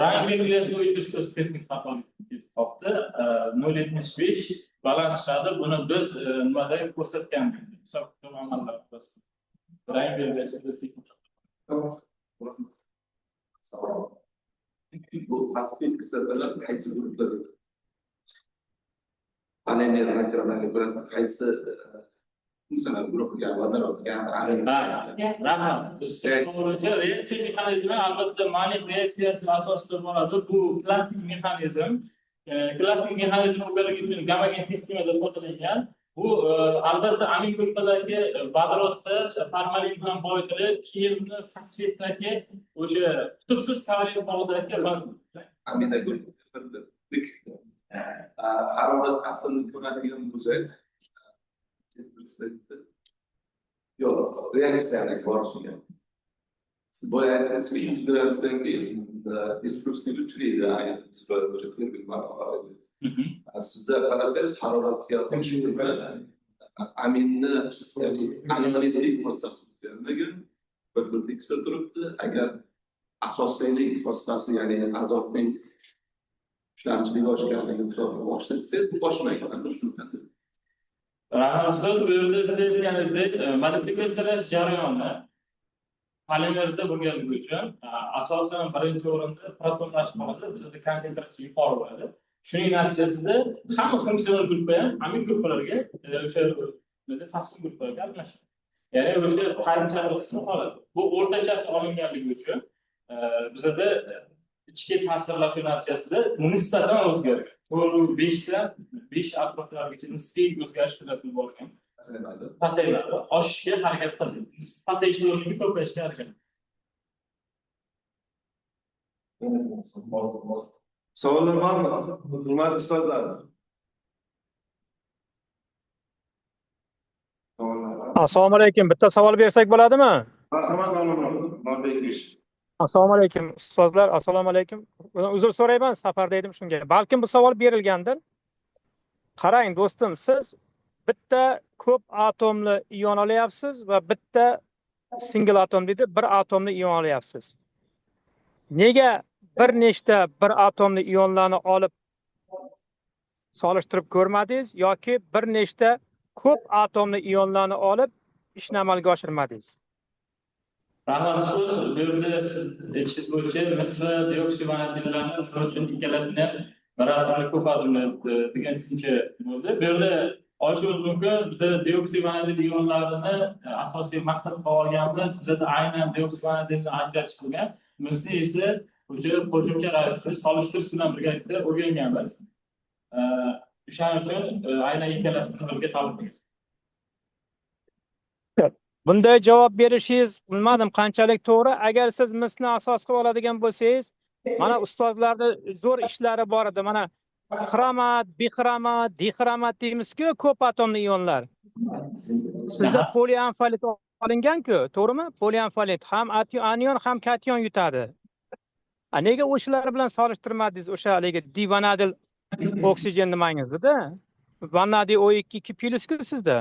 rang belgilanish bo'yicha ustoz texnik xatolik topdi. 0.75 baland chiqadi. Buni biz nimada ko'rsatgandik. Hisob to'lamalar rang belgilash biz texnik. Bu tasbih kisatalar qaysi gruplarda? Panelni rakramlarga ko'ra qaysi funksiyalar guruhiga vodorod Rahmat. To'g'richa reaksiya mexanizmi albatta maniq reaksiyasi asosida bo'ladi. Bu klassik mexanizm. Klassik mexanizm o'rganish uchun gammagen sistemada foydalangan. Bu albatta amin gruppalarga vodorodda formalin bilan boyitilib, keyin fosfatdagi o'sha qutbsiz kovalent bog'dagi amina guruhi harorat taqsimini ko'radigan bo'lsak, yo'q, reaksiyani ko'rishga. Siz boya aytdingizki, 100 gradusdan keyin destruktiv uchraydi, aynan sizda qarasangiz harorat qiyoslangish bilan aminni aniqlik ko'rsatmagan bir ikkisi turibdi. Agar asosiylik xossasi, ya'ni azotning ishlamchiligi oshganligi hisobiga boshlansangiz, bu oshmaydi. Rahmat. Bu yerda siz aytganingizdek modifikatsiyalash jarayoni polimerda bo'lganligi uchun asosan birinchi o'rinda protonlashmada bizda konsentratsiya yuqori bo'ladi. Shuning natijasida hamma funksional gruppa ham amin gruppalarga o'sha fosfin gruppalarga almashadi. Ya'ni o'sha qarimchilik qismi qoladi. Bu o'rtachasi olinganligi uchun bizda ichki ta'sirlashuv natijasida nisbatan o'zgaradi. 5 dan 5 atroflarigacha nisbiy o'zgarish kuzatilib bo'lgan. Pasayadi. Oshishga harakat qiladi. Pasayish o'rniga ko'payishga harakat qiladi. Savollar bormi? Hurmatli ustozlar. Assalomu alaykum. Bitta savol bersak bo'ladimi? Marhamat, Norbek. Assalomu alaykum ustozlar. Assalomu alaykum. Uzr so'rayman, safarda edim shunga. Balkim bu savol berilgandir. Qarang do'stim, siz bitta ko'p atomli ion olyapsiz va bitta single atom deydi, bir atomli ion olyapsiz. Nega bir nechta bir atomli ionlarni olib solishtirib ko'rmadingiz yoki bir nechta ko'p atomli ionlarni olib ishni amalga oshirmadingiz? Rahmat so'z. Bu yerda siz aytishingiz bo'yicha misra deoksivanatillarni uchun ikkalasini bir atomli ko'p atomli degan tushuncha bo'ldi. Bu yerda olishimiz mumkin, bizda deoksivanatil ionlarini asosiy maqsad qilib olganmiz. Bizda aynan deoksivanatilni ajratish bo'lgan. Misli esa o'sha qo'shimcha ravishda solishtirish bilan birgalikda o'rganganmiz. O'shaning uchun aynan ikkalasini birga topdik. Bunday javob berishingiz bilmadim qanchalik to'g'ri. Agar siz misni asos qilib oladigan bo'lsangiz, mana ustozlarda zo'r ishlari bor edi. Mana xromat, bixromat, dixromat deymiz-ku, ko'p atomli ionlar. Sizda poliamfolit olingan-ku, to'g'rimi? Poliamfolit ham anion ham kation yutadi. Nega o'shalar bilan solishtirmadingiz? O'sha haligi divanadil oksigen nimangizni-da? Vanadiy O2 2+ sizda.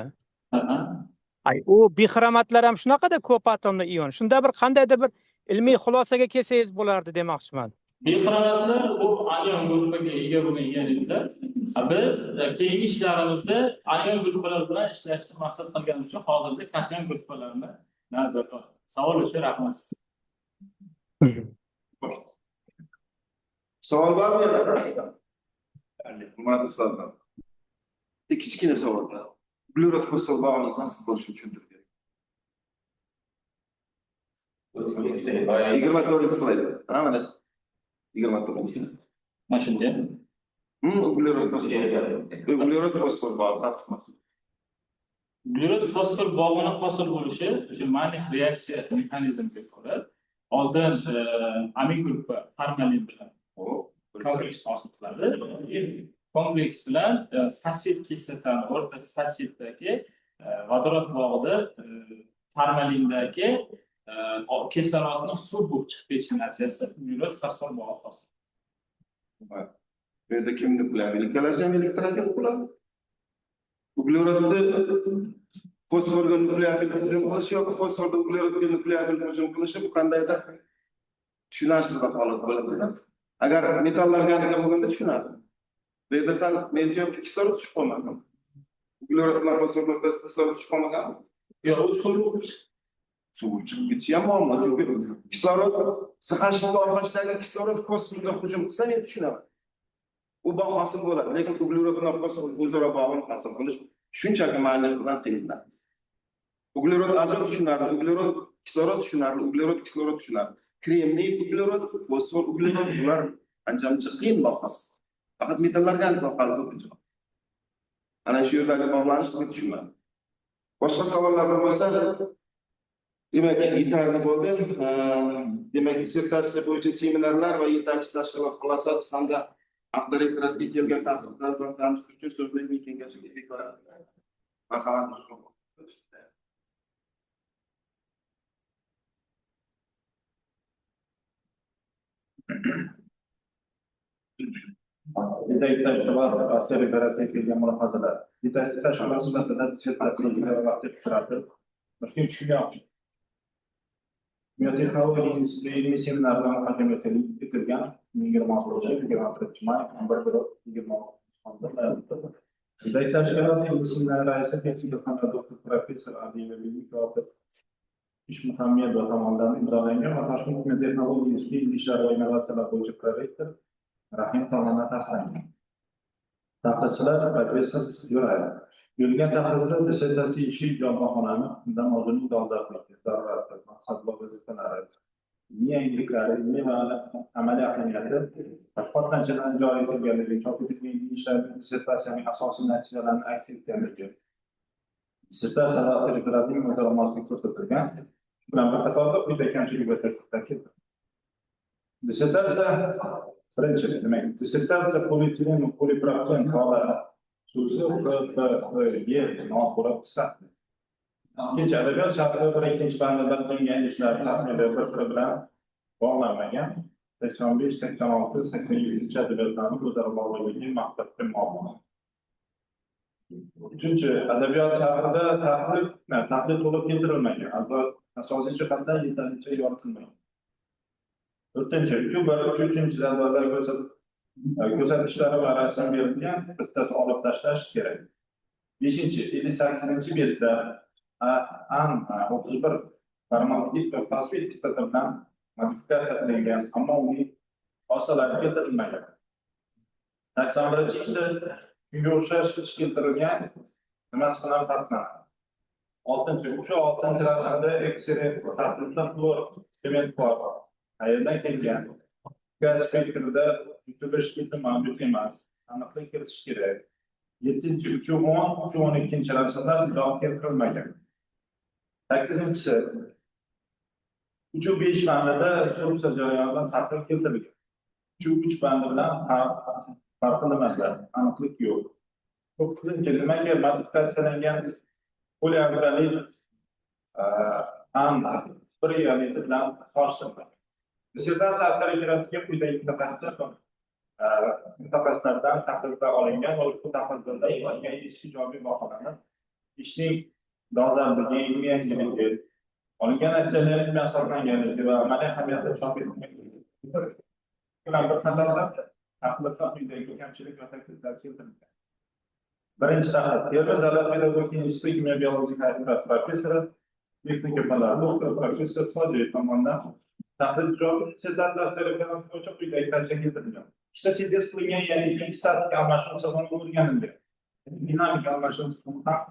U bixromatlar ham shunaqada ko'p atomli ion. Shunda bir qandaydir bir ilmiy xulosaga kelsangiz bo'lardi demoqchiman. Bixromatlar bu anion gruppaga ega bo'lgan ionlar. Biz keyingi ishlarimizda anion gruppalar bilan ishlashni maqsad qilganimiz uchun hozirda kation gruppalarini nazarda olamiz. Savol uchun rahmat. Savol bormi? Hurmatli ustozlar. Kichkina savollar. Uglerod fosfor bog'ini nasib bo'lishini tushuntirib bering. 24 slayd. Mana 24 slayd. Mana shunday. Uglerod fosfor bog'i. Uglerod fosfor bog'ini hosil bo'lishi o'sha maniq reaksiya mexanizmiga ko'ra oldin amin gruppa formalin bilan kompleks hosil qiladi. Kompleks bilan fosfat kislotani o'rtasida fosfatdagi vodorod bog'ida formalindagi kislorodni suv bo'lib chiqib ketishi natijasida uglerod fosfor bog'i hosil. Bu yerda kimni bilan? Ikkalasi ham elektronik bo'ladi. Uglerodni fosforga nukleofil hujum qilishi yoki fosforda uglerodga nukleofil hujum qilishi bu qandaydir tushunarsiz bir holat bo'ladi. Agar metallarga aniq bo'lganda tushunadi. Bu yerda sal menimcha kislorod tushib qolmagan. Uglerod bilan fosfor o'rtasida kislorod tushib qolmagan. Yo'q, u suv Suv chiqib ketishi ham muammo. Chunki kislorod SH2 OH-dagi kislorod fosforga hujum qilsa men tushunaman. U hosil bo'ladi, lekin uglerod bilan fosfor o'zaro bog'liq hosil qilish shunchaki ma'ni bilan qilinadi. Uglerod azot tushunarli, uglerod kislorod tushunarli, uglerod kislorod tushunarli. Kremniy uglerod, fosfor uglerod bular ancha qiyin bahos. Faqat metallarga aniqlab qo'yib. Ana shu yerdagi bog'lanishni tushunadi. Boshqa savollar bo'lsa, demak, yetarli bo'ldi. Demak, dissertatsiya bo'yicha seminarlar va yetakchi tashkilot xulosalari hamda hafta referatga kelgan tadqiqotlar bilan tanishish uchun so'zlayman kengashga bekorlar. Marhamat. Yetakchi tashkilot hafta referatga kelgan mulohazalar. Yetakchi tashkilot sifatida dissertatsiya vaqti turadi. Toshkent shunday biotexnologiya ilmiy seminarlar muhokama etilgan 26 may 2020 yetakchi tashkilot ilmiy seminari raisi doktor professor Adilov ish Muhammedov tomonidan imzolangan va Toshkent biotexnologiya ilmiy ishlar va innovatsiyalar bo'yicha prorektor Rahim tomonidan tasdiqlangan. Tadqiqotchilar professor Yurayeva Yurgan taxrizda dissertatsiya ishi ijod bahonani undan oldingi dolzarblik, zarurat, maqsadlar vazifalari, yangiliklari, ilmiy va amaliy ahamiyati, tadqiqot qanchadan joriy etilganligi, chop etilgan ishlarning dissertatsiyaning asosiy natijalarini aks etganligi, dissertatsiyalar referatning o'zaro mosligi ko'rsatilgan. Bilan bir qatorda quyidagi kamchiliklar ta'kidlangan. Dissertatsiya birinchi, demak, dissertatsiya polietilen va polipropilen holati so'zi noto'g'ri qisqardi. Ikkinchi adabiyot sharhida bir ikkinchi bandada qilingan ishlar tahlili bir-biri bilan bog'lanmagan. 85, 86, 87 adabiyotlarning o'zaro bog'liqligi maqsadga muvofiq. Uchinchi adabiyot sharhida tahlil to'liq keltirilmagan. Asosiy jihatdan yetarlicha yoritilmagan. To'rtinchi, uchinchi jadvallar ko'rsatishlari va rasm berilgan, bittasi olib tashlash kerak. 58-chi betda AN31 paramolik va fosfit kislotasidan modifikatsiya qilingan, ammo uning xosalari keltirilmagan. 81-chi shunga o'xshash ish keltirilgan, nimasi bilan farqlanadi. 6-oltinchi rasmda X-ray tahlilda fluor sement bor. Qayerdan kelgan? Gaz spektrida yutilish mavjud emas. Aniqlik kiritish kerak. 7-chi 3-12 rasmda izoh keltirilmagan. 8-chi 3-5 bandida sursa jarayonidan tahlil keltirilgan. 3 bandi bilan farqi nimalar? Aniqlik yo'q. 9-chi nimaga modifikatsiyalangan poliamidali bir ioniti bilan solishtirilgan. Dissertatsiya referatiga quyidagi mutaxassislardan tahlillar olingan va ushbu tahlillarda aniqlangan ish ijobiy baholanib, ishning dolzarbligi, ilmiy yangiligi, olingan natijalar ilmiy asoslanganligi va amaliy ahamiyatni chop etilgan. Bilan bir qatorda tahlilda quyidagi kamchilik va takliflar keltirilgan. Birinchi tahlil Termiz davlat pedagogika instituti kimyo biologik tadqiqot professori, texnika fanlari doktor professor Sodiyev tomonidan tahlil javobi dissertatsiya referat bo'yicha quyidagi tavsiya keltirilgan. Ishda sintez qilingan, ya'ni statik almashinuv hisoblanib o'rganilgan. Dinamik almashinuv ham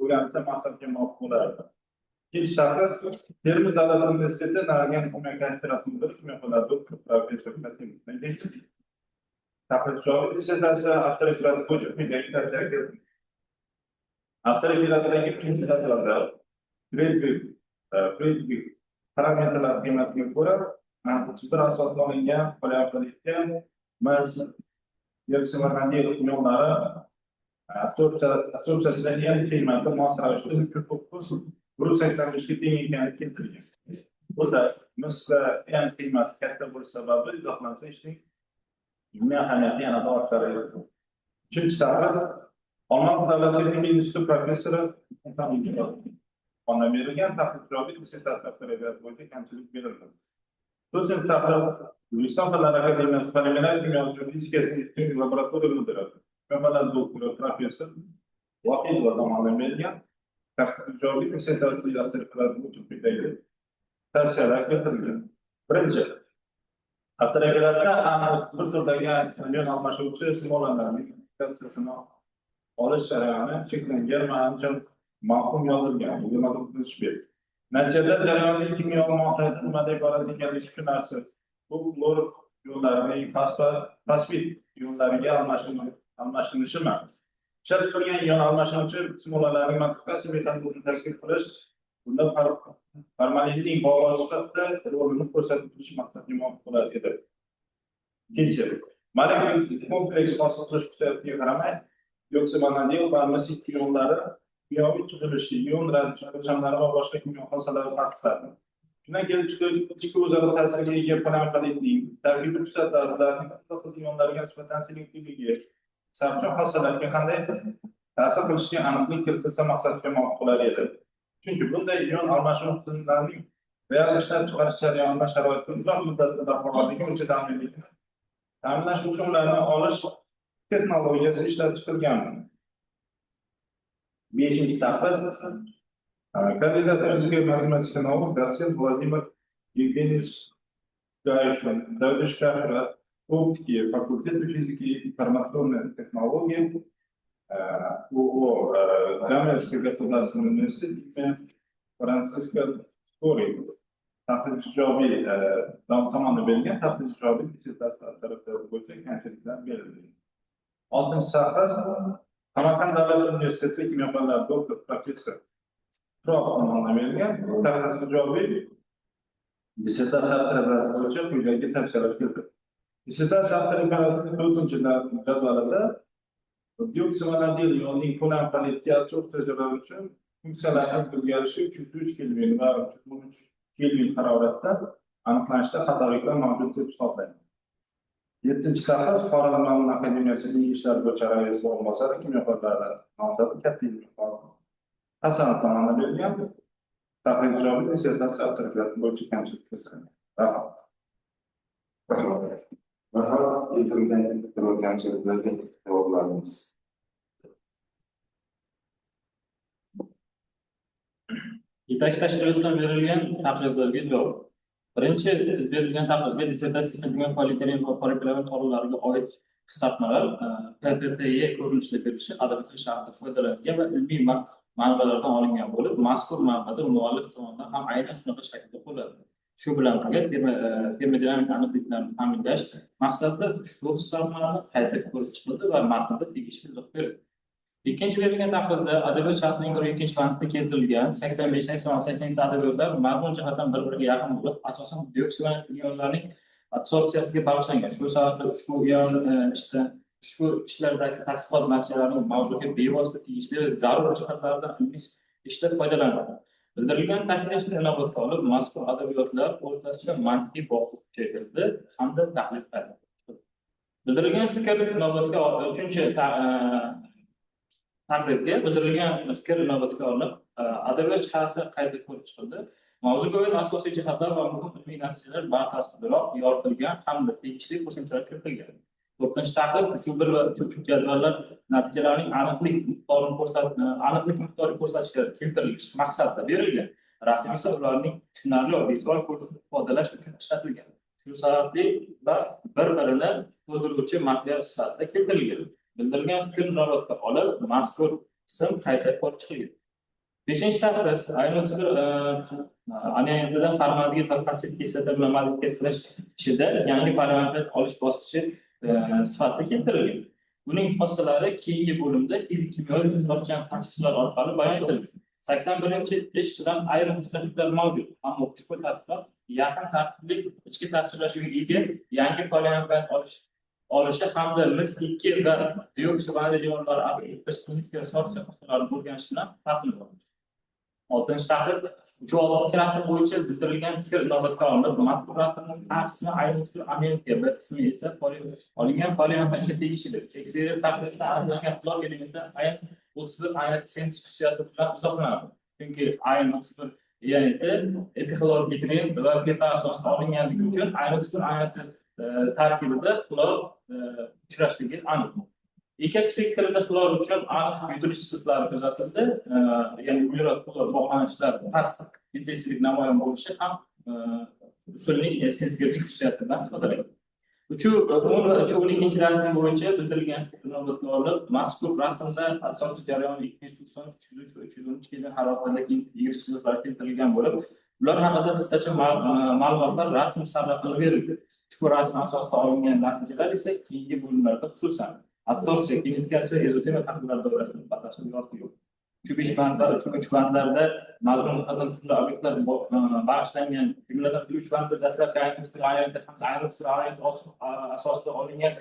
o'rganilsa maqsadga muvofiq bo'ladi. Ikkinchi tahlil Termiz davlat universiteti Namangan kommunikatsiya kimyo doktor professor tahlil javobi dissertatsiya referat bo'yicha quyidagi tavsiya keltirilgan. Referatdagi ikkinchi tahlilda Friedrich parametrlar qiymatiga ko'ra, bir asosda olingan poliamiddan yo'llar absorpsiyasidan yana qiymati mos ravishda 185 ga teng ekanligi keltirilgan. Burada misli en qiymati katta bo'lish sababi izohlansa ishning ilmiy ahamiyati yanada ortadi. Uchinchi tahlil Olmaliq davlat texnika instituti professori qonun berilgan tahdidlarga dissertatsiya tayyorlash bo'yicha kamchilik berildi. To'rtinchi tahdid O'zbekiston Fanlar Akademiyasi Preliminary kimyo fizika laboratoriya mudiri, fanlar doktori, professor Vohidova tomonidan berilgan tahdidlarga dissertatsiya tayyorlash bo'yicha quyidagi tavsiyalar keltirilgan. Birinchi, abturiyentlarga bir turdagi ion almashuvchi simulalarning sertifikatini olish jarayoni cheklangan va ancha mavhum yozilgan. Bu nima deyishdir? Natijada jarayonning kimyo mohiyati nimada iborat ekanligi tushunarsiz. Bu klor ionlarining fosfit ionlariga almashinishimi? Ishlab chiqilgan ion almashuvchi simulalarning mantiqasi mexanizmini tashkil qilish, bunda formalinning bog'lovchi sifatida rolini ko'rsatish maqsadga muvofiq bo'lar edi. Ikkinchi, molekulyar kompleks hosil qilish xususiyatiga qaramay, dioksimonadil va misik ionlari kimyoviy tuzilishi, ion rashamlari va boshqa kimyo xosalari farqlari. Shundan kelib chiqib, ichki o'zaro ta'sirga ega polyamidning tarkibiy xususiyatlari ularning ionlarga nisbatan selektivligi, sarchon xosalarga qanday ta'sir qilishiga aniqlik kiritilsa maqsadga muvofiq bo'lar edi. Chunki bunday ion almashuv tizimlarining real ishlab chiqarish jarayonida sharoitda uzoq muddatli barqarorligi o'zicha ta'minlash uchun ularni olish texnologiyasi ishlab chiqilgan. Beshinchi tahdid kandidat matematika nomini Garsen Vladimir Yevgenyevich Gaishman, Davlat shahri optiki fakulteti fiziki informatsioniy texnologiya у Гамельского государственного университета Франциска Скорик. Tahdid ijobiy tomoni berilgan tahdid ijobiy dissertatsiya tarafdori bo'yicha kamchiliklar berildi. 6-tahdid Samarqand davlat universiteti kimyo fanlari doktor professor Turoq tomonidan berilgan tahdid ijobiy dissertatsiya tarafdori bo'yicha quyidagi tavsiyalar keltirildi. Dissertatsiya tarafdori 4-jadvalida dioksimonadil ionning qo'lanqali reaksiyalar uchun funksiyalarning o'zgarishi 303 kelvin va 313 kelvin haroratda aniqlanishda xatoliklar mavjud deb hisoblaydi. 7-tahdid Xorazm Ma'mun akademiyasining ishlar bo'yicha raisi o'rinbosari kimyo fanlari nomzodi katta ilmiy Hasanov tomonidan berilgan tahdid ijobiy dissertatsiya tarafdori bo'yicha kamchilik keltirilgan. Rahmat. Keltirilgan kamchiliklarga javoblarimiz. Yetakchi tashkilotdan berilgan takliflarga javob. Birinchi berilgan taklifga dissertatsiya tugagan polietilen va polietilen to'g'rilariga oid qisqartmalar PPTE ko'rinishida berilishi adabiyot shartida foydalanilgan va ilmiy manbalardan olingan bo'lib, mazkur manbada muallif tomonidan ham aynan shunaqa shaklda qo'llaniladi. Shu bilan birga termodinamik aniqliklarni ta'minlash maqsadida ushbu qisqartmalarni qayta ko'rib chiqildi va matnda tegishli izoh berildi. Ikkinchi berilgan taklifda adabiyot shartining 2-chi bandida keltirilgan 85, 86, 87 adabiyotlar mazmun jihatdan bir-biriga yaqin bo'lib, asosan dioksimonadil ionlarning absorpsiyasiga bag'ishlangan. Shu sababli ushbu ishlardagi tadqiqot natijalarining mavzuga bevosita tegishli va zarur jihatlaridan ilmiy ishlab foydalaniladi. Bildirilgan taklifni inobatga olib, mazkur adabiyotlar o'rtasida mantiqiy bog'liq kuchaytirildi hamda tahlil qilindi. Bildirilgan fikrni inobatga olib, 3-chi taklifga bildirilgan fikr inobatga olinib, adabiyot jihati qayta ko'rib chiqildi. Mavzuga oid asosiy jihatlar va muhim ilmiy natijalar bartarafliroq yoritilgan hamda tegishli qo'shimchalar kiritilgan. 4-chi taklif shu bir va 3-chi jadvallar natijalarining aniqlik miqdori ko'rsatishga keltirilishi maqsadida berilgan. Rasmiy esa ularning tushunarli va vizual ko'rinishini ifodalash uchun ishlatilgan. Shu sababli va bir-birini to'ldiruvchi material sifatida keltirilgan. Bildirilgan fikrni inobatga olib, mazkur qism qayta ko'rib chiqilgan. 5-chi taklif ayniqsa analizda farmadgit va fosil kislota bilan modifikatsiyash ichida yangi parametr olish bosqichi sifatida keltirilgan. Buning xossalari keyingi bo'limda fizik-kimyoviy izohchan tavsiflar orqali bayon etildi. 81-chi ish bilan ayrim xususiyatlar mavjud, ammo ushbu tadqiqot yaqin tartibli ichki ta'sirlashuvga ega yangi parametr olishi hamda mis-2 va dioksimonadil ionlar klinika sortifikalari o'rganish bilan tahlil qilindi. 6-chi taklif 3-6 rasm bo'yicha bildirilgan fikr inobatga olinib, mazkur rasmning A qismi aynan amerika, B qismi esa olingan polimerga tegishli. Eksterior taklifda aniqlangan flor elementlar aynan 31 ayonit sens xususiyati bilan izohlanadi. Chunki ayon 31 ayoniti epixlorgidrin va beta asosida olinganligi uchun ayon 31 ayoniti tarkibida xlor uchrashligi aniq. Eka spektrida xlor uchun aniq yutilish sifatlari kuzatildi. Ya'ni uglerod xlor bog'lanishlar past intensivlik namoyon bo'lishi ham usulning senzgirlik xususiyatidan ifodalanadi. Umumiy va 12-chi rasm bo'yicha bildirilgan inobatga olib, mazkur rasmda asosiy jarayonni 290, 303 va 312 kelvin haroratdagi yigirish sifatlari keltirilgan bo'lib, ular haqida qisqacha ma'lumotlar rasm sarlavhada berildi. Ushbu rasm asosida olingan natijalar esa keyingi bo'limlarda xususan asosiy kinetikatsiya va ezotema tahlillar doirasida batafsil yoritilgan. 3-5 bandlar, 3 bandlarda mazmun muqaddam turli obyektlar bag'ishlangan, jumladan 3 bandda dastlabki ayonitda asosida olingan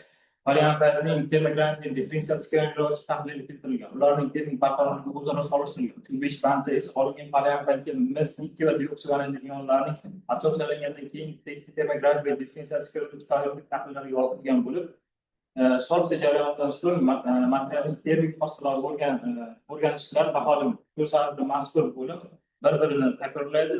variantlarning termogranit differensial skeleroj tahlili keltirilgan. Ularning termik barqarorligi o'zaro solishtirilgan. 3-5 bandda esa olingan variantlarga mis-2 va deoksirvanil ionlarning asoslangandan keyin termogranit va differensial skeleroj tahlillari yoritilgan bo'lib, sorpsiya jarayonidan so'ng materialning termik xossalarini o'rganishlar baholangan. Shu sababli mazkur bo'lim bir-birini takrorlamaydi,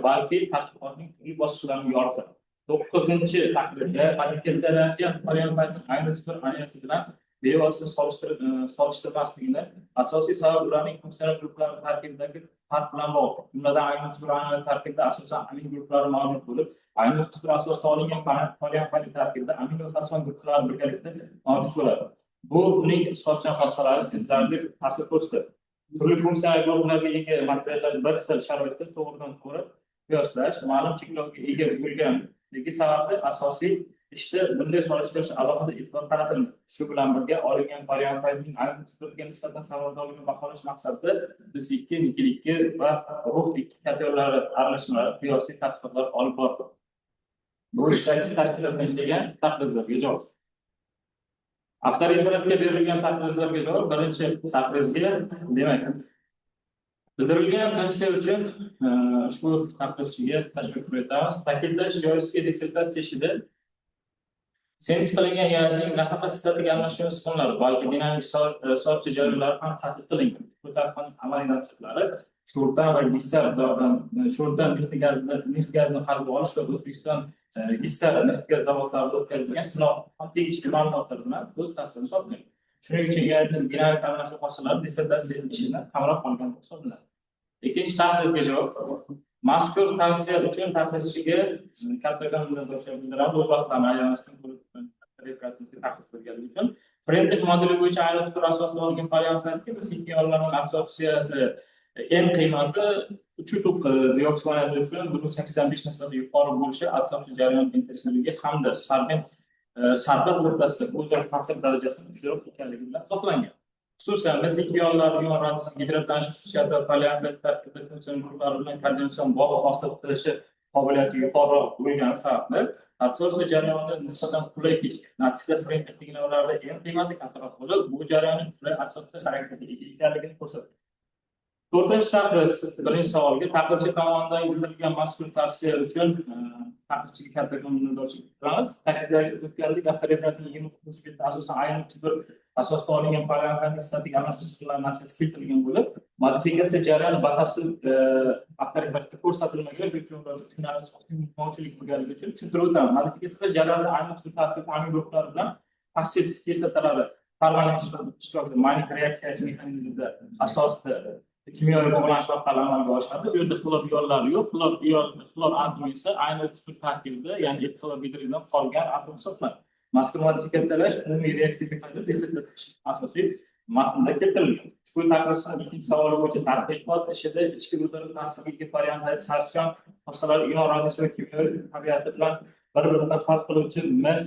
balki tadqiqotning turli bosqichlarini yoritadi. 9-chi tahlilda modifikatsiyalangan variantlarning aynan bir ayoniti bilan bevosita solishtirmasligini asosiy sabab ularning funksional guruhlari tarkibidagi farq bilan bog'liq. Jumladan aynan bir ayonit tarkibida asosan amin guruhlari mavjud bo'lib, aynan bir asosda olingan variantlar tarkibida amino fosfat guruhlari birgalikda mavjud bo'ladi. Bu uning isbotchan xossalari sezilarli ta'sir ko'rsatadi. Turli funksional guruhlarga ega materiallarni bir xil sharoitda to'g'ridan-to'g'ri qiyoslash ma'lum cheklovga ega bo'lganligi sababli asosiy ishda bunday solishtirish alohida e'tibor qaratildi. Shu bilan birga olingan variantlarning aynan turga nisbatan samaradorligini baholash maqsadida biz 2, nikel 2 va rux 2 kationlari aralashmalari qiyosiy tadqiqotlar olib bordik. Bu ishdagi tashkilotlangan tahlillarga javob. Avtoreferatga berilgan tahlillarga javob birinchi tahlilga demak bildirilgan tavsiya uchun ushbu tahlilchiga tashakkur etamiz. Ta'kidlash joizki dissertatsiya ishida sens qilingan ya'ni nafaqat statik almashinuv sifonlari, balki dinamik sorpsiya jarayonlari ham tahlil qilingan. Bu tadqiqotning amaliy natijalari sho'rtan va gissar sho'rtan neft gazini qazib olish va O'zbekiston gissar neft gaz zavodlarida o'tkazilgan sinov tegishli ma'lumotlar bilan o'z ta'sirini hisoblaydi. Shuning uchun dinamik almashinuv hosillar dissertatsiya ishidan kamroq qolgan hisoblanadi. Ikkinchi tahlilga javob. Mazkur tavsiya uchun tahlilchiga kattakon minnatdorchilik bildiramiz. O'z vaqtida aylanmasdan tahlil qilganligi uchun Frentech modeli bo'yicha aynan tur asosida olingan variantlarga biz ikki yollarning assotsiyasi eng qiymati 3.9 deoksirvanil uchun 185 nisbatan yuqori bo'lishi asosiy jarayon intensivligi hamda sarbat o'rtasida o'zaro ta'sir darajasini ushlab ekanligi bilan izohlangan. Xususan, biz ikki yollar ion radiosi gidratlanish xususiyati va poliamid tarkibida funksion guruhlari bilan koordinatsion bog' hosil qilishi qobiliyati yuqoriroq bo'lgani sababli asosiy jarayonni nisbatan qulay kechgan. Natijada Frentech teknologiyalarida eng qiymati kattaroq bo'lib, bu jarayonning qulay asosiy harakatiga ega ekanligini ko'rsatadi. To'rtinchi tahlil birinchi savolga tahlilchi tomonidan bildirilgan mazkur tavsiya uchun tahlilchiga kattakon minnatdorchilik bildiramiz. Ta'kidlaganlik avtoreferatning 29 asosan aynan bir asosda olingan parametrlarning statik almashinuv sifatlari natijasi keltirilgan bo'lib, modifikatsiya jarayoni batafsil avtoreferatda ko'rsatilmagan tushunarsiz bo'lganligi uchun tushuntirib o'tamiz. Modifikatsiya jarayoni aynan bir tarkib amin guruhlari bilan passiv kislotalar farqlangan ishtirokida manik reaksiyasi mexanizmida asosida kimyoviy bog'lanish orqali amalga oshadi. Bu yerda xlor ionlari yo'q. Xlor atomi esa aynan shu tarkibida, ya'ni epixlorgidrindan qolgan atom hisoblanadi. Mazkur modifikatsiyalash umumiy reaksiya mexanizmi asosiy matnda keltirilgan. Ushbu tahlilning ikkinchi savoli bo'yicha tadqiqot ishida ichki o'zaro ta'sirga variantlar sarsion xossalar ion radiosi va kimyoviy tabiati bilan bir-biridan farq qiluvchi mis,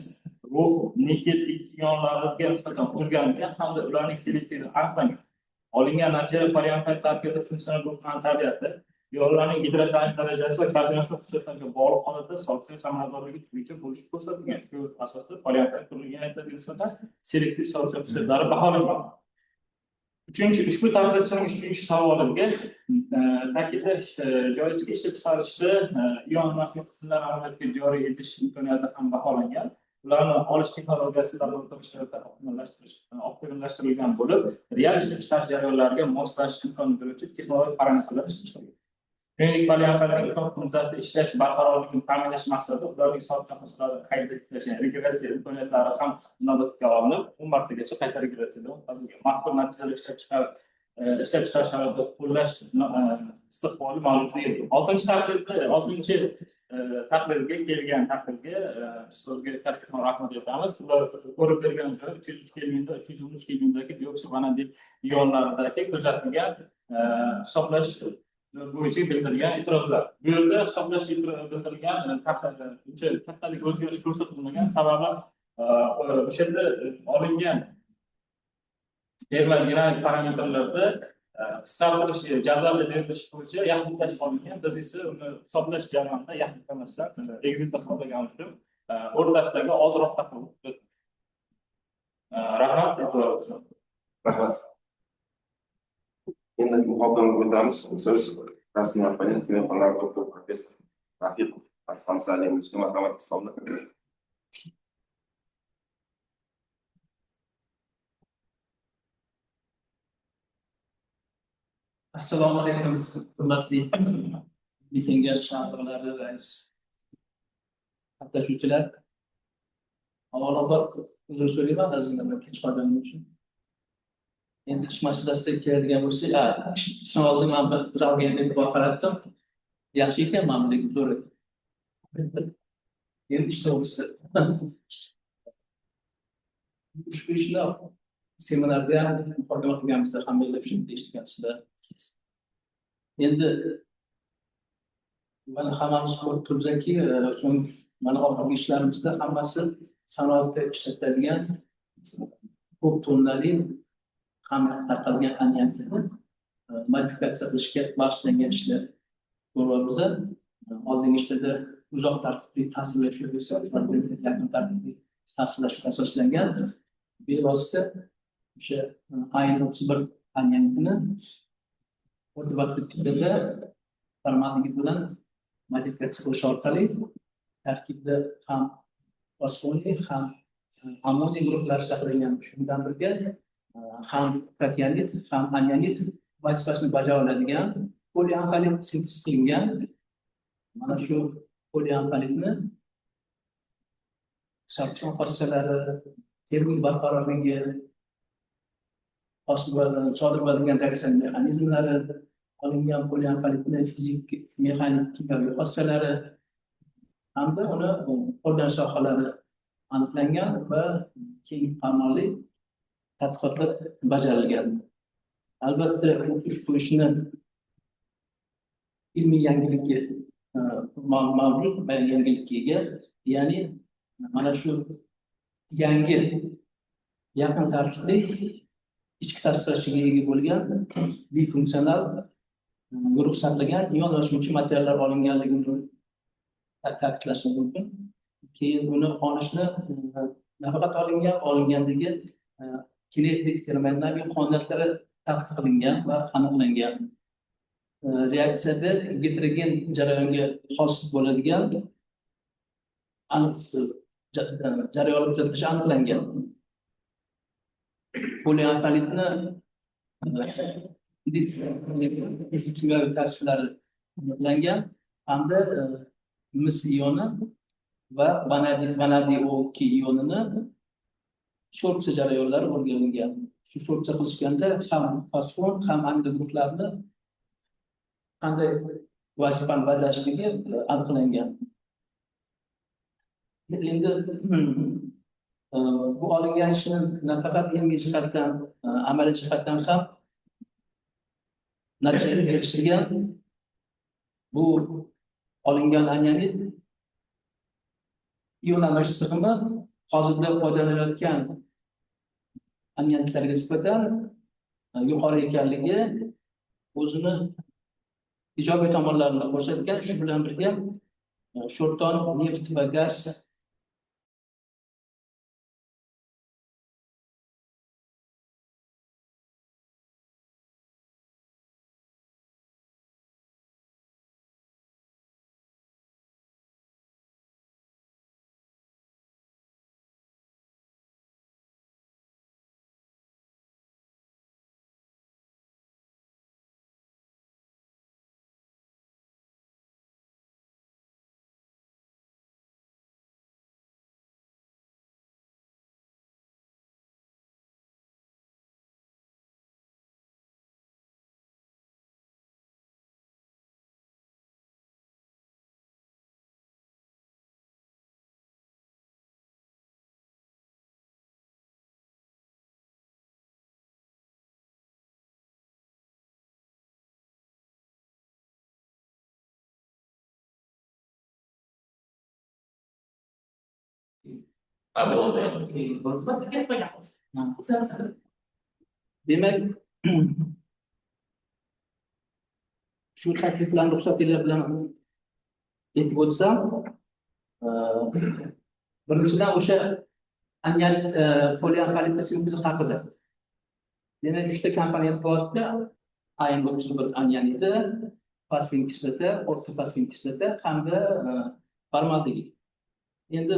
rux, nikel ionlariga nisbatan o'rganilgan hamda ularning seleksiyasi aniqlangan. Olingan natija variantlar tarkibida funksional guruhlarning tabiati, ionlarning gidratlanish darajasi va koordinatsion xususiyatlariga bog'liq holatda sorpsiya samaradorligi turlicha bo'lishi ko'rsatilgan. Shu asosda variantlar turli yangiliklarga nisbatan selektiv sorpsiya xususiyatlari baholangan. Ushbu tahlilning uchinchi savoliga ta'kidlash joizki ishlab chiqarishda ion almashinuv qismlarini amaliyotga joriy etish imkoniyati ham baholangan. ularni olish texnologiyasi optimallashtirilgan bo'lib, real ishlab chiqarish jarayonlariga moslashish imkoni beruvchi texnologik parametrlar ishlab chiqarilgan. Shuningdek, polianfalarning uzoq muddatli ishlash barqarorligini ta'minlash maqsadida ularning soxta mahsulotlarni qayta tiklash, regressiya imkoniyatlari ham inobatga olinib, 10 martagacha qayta regressiyadan o'tkazilgan. Mazkur natijalar ishlab chiqarish sharoitida qo'llash istiqboli mavjud edi. 6-chi taqdirga kelgan taqdirga sizga katta rahmat aytamiz. Ular ko'rib bergan joy 303 kelvinda 313 kelvindagi dioksid vanadin ionlaridagi kuzatilgan hisoblash bo'yicha bildirilgan e'tirozlar. Bu yerda hisoblash bildirilgan kattalik o'zgarish ko'rsatilmagan sababi o'sha yerda olingan termodinamik parametrlarda qisqartirish jadvalda berilishi bo'yicha yaxlitlash olingan. Biz esa uni hisoblash jarayonida yaxlitlamasdan exit hisoblagan uchun o'rtasidagi ozroq tafovut. Rahmat. Rahmat. Endi muhokamaga o'tamiz. So'z rasmiy apparat kimyoxonalar doktor professor Rafiqov Asqamsaliyev matematik hisoblar. Assalomu alaykum, hurmatli kengash a'zolari, rais, qatnashuvchilar. Avvalambor uzr so'rayman azizlardan kech qolganim uchun. Endi ish masalasiga keladigan bo'lsak, ishni oldin men bir zalga e'tibor qaratdim. Yaxshi ekan, men bunday zo'r ekan. Endi ish to'g'risida. Ushbu ishni seminarda ham muhokama qilganimizda hammalar shunday eshitgansizlar. Endi mana hammamiz ko'rib turibsizki, mana oxirgi ishlarimizda hammasi sanoatda ishlatiladigan ko'p tonnali tarqalgan amoniakni modifikatsiya qilishga bag'ishlangan ishlar ko'ryapmiz. Oldingi ishlarda uzoq tartibli ta'sirlash yaqin tartibli ta'sirlashga asoslangan. Bevosita o'sha AN31 amoniakni o'rta vaqtda formaldegidd bilan modifikatsiya qilish orqali tarkibda ham fosfonli ham ammoniy guruhlari saqlangan. Shundan birga ham kationit ham anionit vazifasini bajara oladigan poliamfolit sintez qilingan. Mana shu poliamfolitni sarson xossalari, termik barqarorligi, sodir bo'ladigan reaksiya mexanizmlari, olingan poliamfolitni fizik, mexanik, kimyoviy xossalari hamda uni qo'llanish sohalari aniqlangan va keng qamrovli tadqiqotlar bajarilgan. Albatta, ushbu ishni ilmiy yangiligi mavjud va yangilikka ega, ya'ni mana shu yangi yaqin tartibli ichki tasvirlashiga ega bo'lgan bifunksional guruh saqlagan ionlashuvchi materiallar olinganligini ta'kidlash mumkin. Keyin uni olishni nafaqat olingandagi kinetik termodinamik qonuniyatlari tadqiq qilingan va aniqlangan. Reaksiyada heterogen jarayonga xos bo'ladigan jarayonlar kuzatilishi aniqlangan. Poliamfolitni kimyoviy tasvirlari aniqlangan hamda mis ioni va vanadiy-O2 ionini sorpsiya jarayonlari o'rganilgan. Shu sorpsiya qilishganda ham fosfon ham amino guruhlarni qanday vazifani bajarishligi aniqlangan. Endi bu olingan ishni nafaqat ilmiy jihatdan, amaliy jihatdan ham natijaga erishilgan. Bu olingan anionit ionlanish sig'imi hozirda foydalanilayotgan anionitlarga nisbatan yuqori ekanligi o'zini ijobiy tomonlarini ko'rsatgan. Shu bilan birga sho'rton, neft va gaz Demak, shu takliflarni ruxsatlar bilan aytib o'tsam, birinchidan o'sha poliarxolitda sinteziz haqida. Demak, 3 ta komponent bo'lyapti. AN91 anyanidi, fosfin kislota, ortofosfin kislota hamda formaldegid. Endi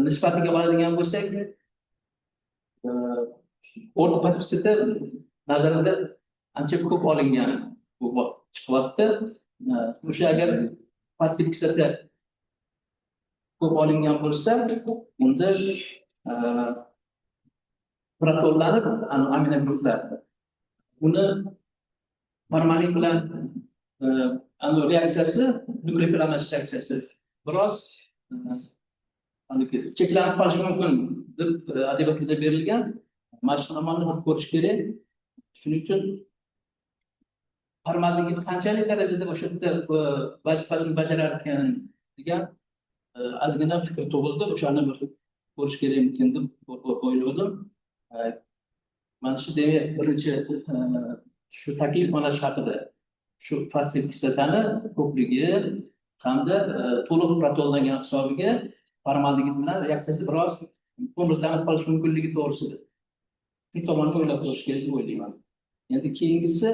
nisbatiga oladigan bo'lsak, ortofosfin kislota nazarimda ancha ko'p olingan bu chiqyapti. O'sha agar fosfin kislota ko'p olingan bo'lsa, unda protonlar, aminoglutlar uni formalin bilan reaksiyasi, nukleofillashtirish reaksiyasi biroz cheklanib qolishi mumkin deb adabiyotda berilgan. Mana shu namunani ko'rish kerak. Shuning uchun formaldegid qanchalik darajada o'sha yerda vazifasini bajarar ekan degan ozgina fikr tug'ildi. O'shani bir ko'rish kerakmikin deb o'yladim. Mana shu demak birinchi shu taklif mana shu haqida, shu fosfin kislotani ko'pligi hamda to'liq protonlangan hisobiga formaldegid bilan reaksiyasi biroz to'g'rilanib qolishi mumkinligi to'g'risida shu tomonda o'ylab ko'rish kerak deb o'ylayman. Endi keyingisi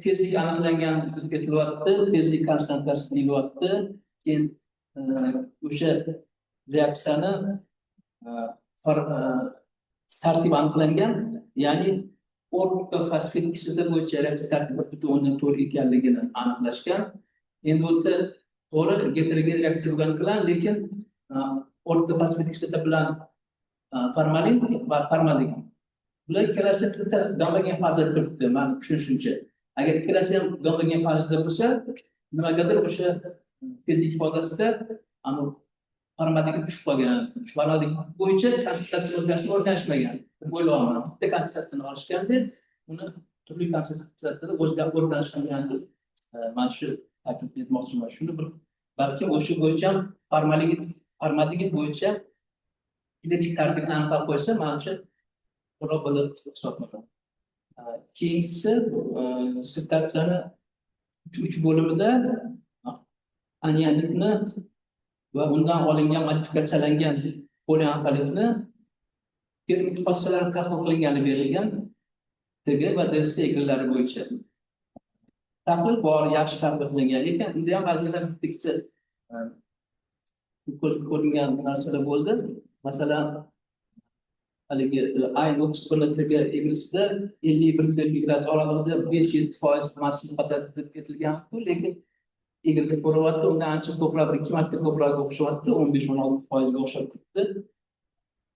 tezlik aniqlangan deb aytilyapti, tezlik konstantasi deyilyapti. Keyin o'sha reaksiyani tartibi aniqlangan, ya'ni ortofosfin kislota bo'yicha reaksiya tartibi 1.4 ekanligini aniqlashgan. Endi u yerda to'g'ri heterogen reaksiya bo'lgani bilan, lekin ortofosfin kislota bilan formalin va formaldegid bular ikkalasi bitta gammagen fazada turibdi. Men tushunishimcha, agar ikkalasi ham gammagen fazada bo'lsa, nimagadir o'sha tezlik ifodasida formaldegid tushib qolgan. Shu formaldegid bo'yicha konsentratsiya o'zgarishni o'rganishmagan deb o'ylayman. Bitta konsentratsiyani olishganda, uni turli konsentratsiyada o'rganishmagan deb men shu taklif etmoqchiman. Shuni bir balki o'sha bo'yicha formaldegid bo'yicha kinetik tartibni aniqlab qo'ysa, menimcha to'g'ri bo'lib hisoblanadi. Keyingisi dissertatsiyani 3 bo'limida anyanidni va undan olingan modifikatsiyalangan poliarxolitni termik xossalar tahlil qilingani berilgan TG va DS egallari bo'yicha. Tahlil bor, yaxshi tahlil qilingan ekan. Unda ham ba'zilar bitta ko'ringan narsalar bo'ldi. Masalan, haligi AN91 TG egrisida 51 grad oralig'ida 5-7% massa qotadi deb aytilgan-ku, lekin egilga ko'ryapti, undan ancha ko'proq, 2 marta ko'proq o'xshayapti, 15-16% ga o'xshab ketdi.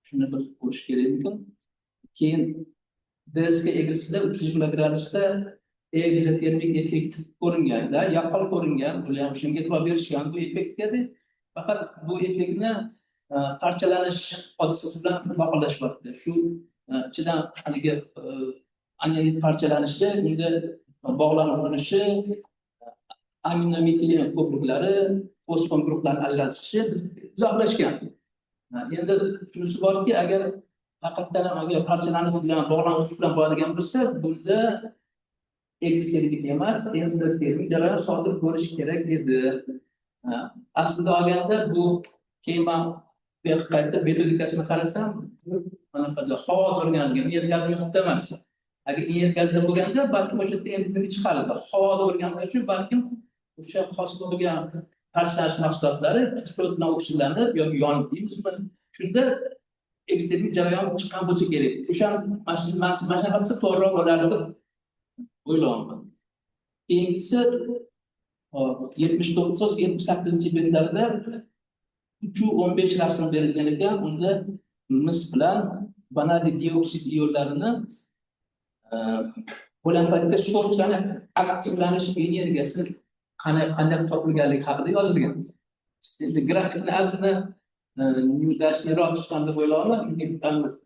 Shuni bir ko'rish kerak ekan. Keyin DSK egrisida 320 gradusda egzotermik effekt ko'ringanda, yaqqol ko'ringan, bular ham shunga e'tibor berishgan bu effektga. Faqat bu effektni parchalanish hodisasi bilan baholashyapti. Shu ichidan haligi anyanid parchalanishi, unda bog'lanib urinishi, aminometilin ko'priklari, fosfon guruhlarining ajratishi izohlashgan. Endi shunisi borki, agar faqatdan agar parchalanib bilan bog'lanish bilan bo'ladigan bo'lsa, bunda ekzotermik emas, endotermik jarayon sodir bo'lishi kerak edi. Aslida olganda bu keyin men qayta metodikasini qarasam, mana qanday havo o'rganilgan, yer gazi yo'qda emas. Agar yer gazda bo'lganda, balki o'sha yerda endotermik chiqaradi. Havoda o'rgangan uchun balki o'sha hosil bo'lgan parchalanish mahsulotlari kislorod bilan oksidlanib yoki yonib deymizmi, shunda ekzotermik jarayon chiqqan bo'lsa kerak. O'sha mana qilsa to'g'riroq bo'lardi deb o'ylayman. Keyingisi 79-78-betlarda 3-15 rasm berilgan ekan. Unda mis bilan vanadiy dioksid ionlarini poliarxolitga so'rishlarni aktivlanish energiyasini qanday topilganligi haqida yozilgan. Endi grafikni ozgina dashtliroq chiqqan deb o'ylayman.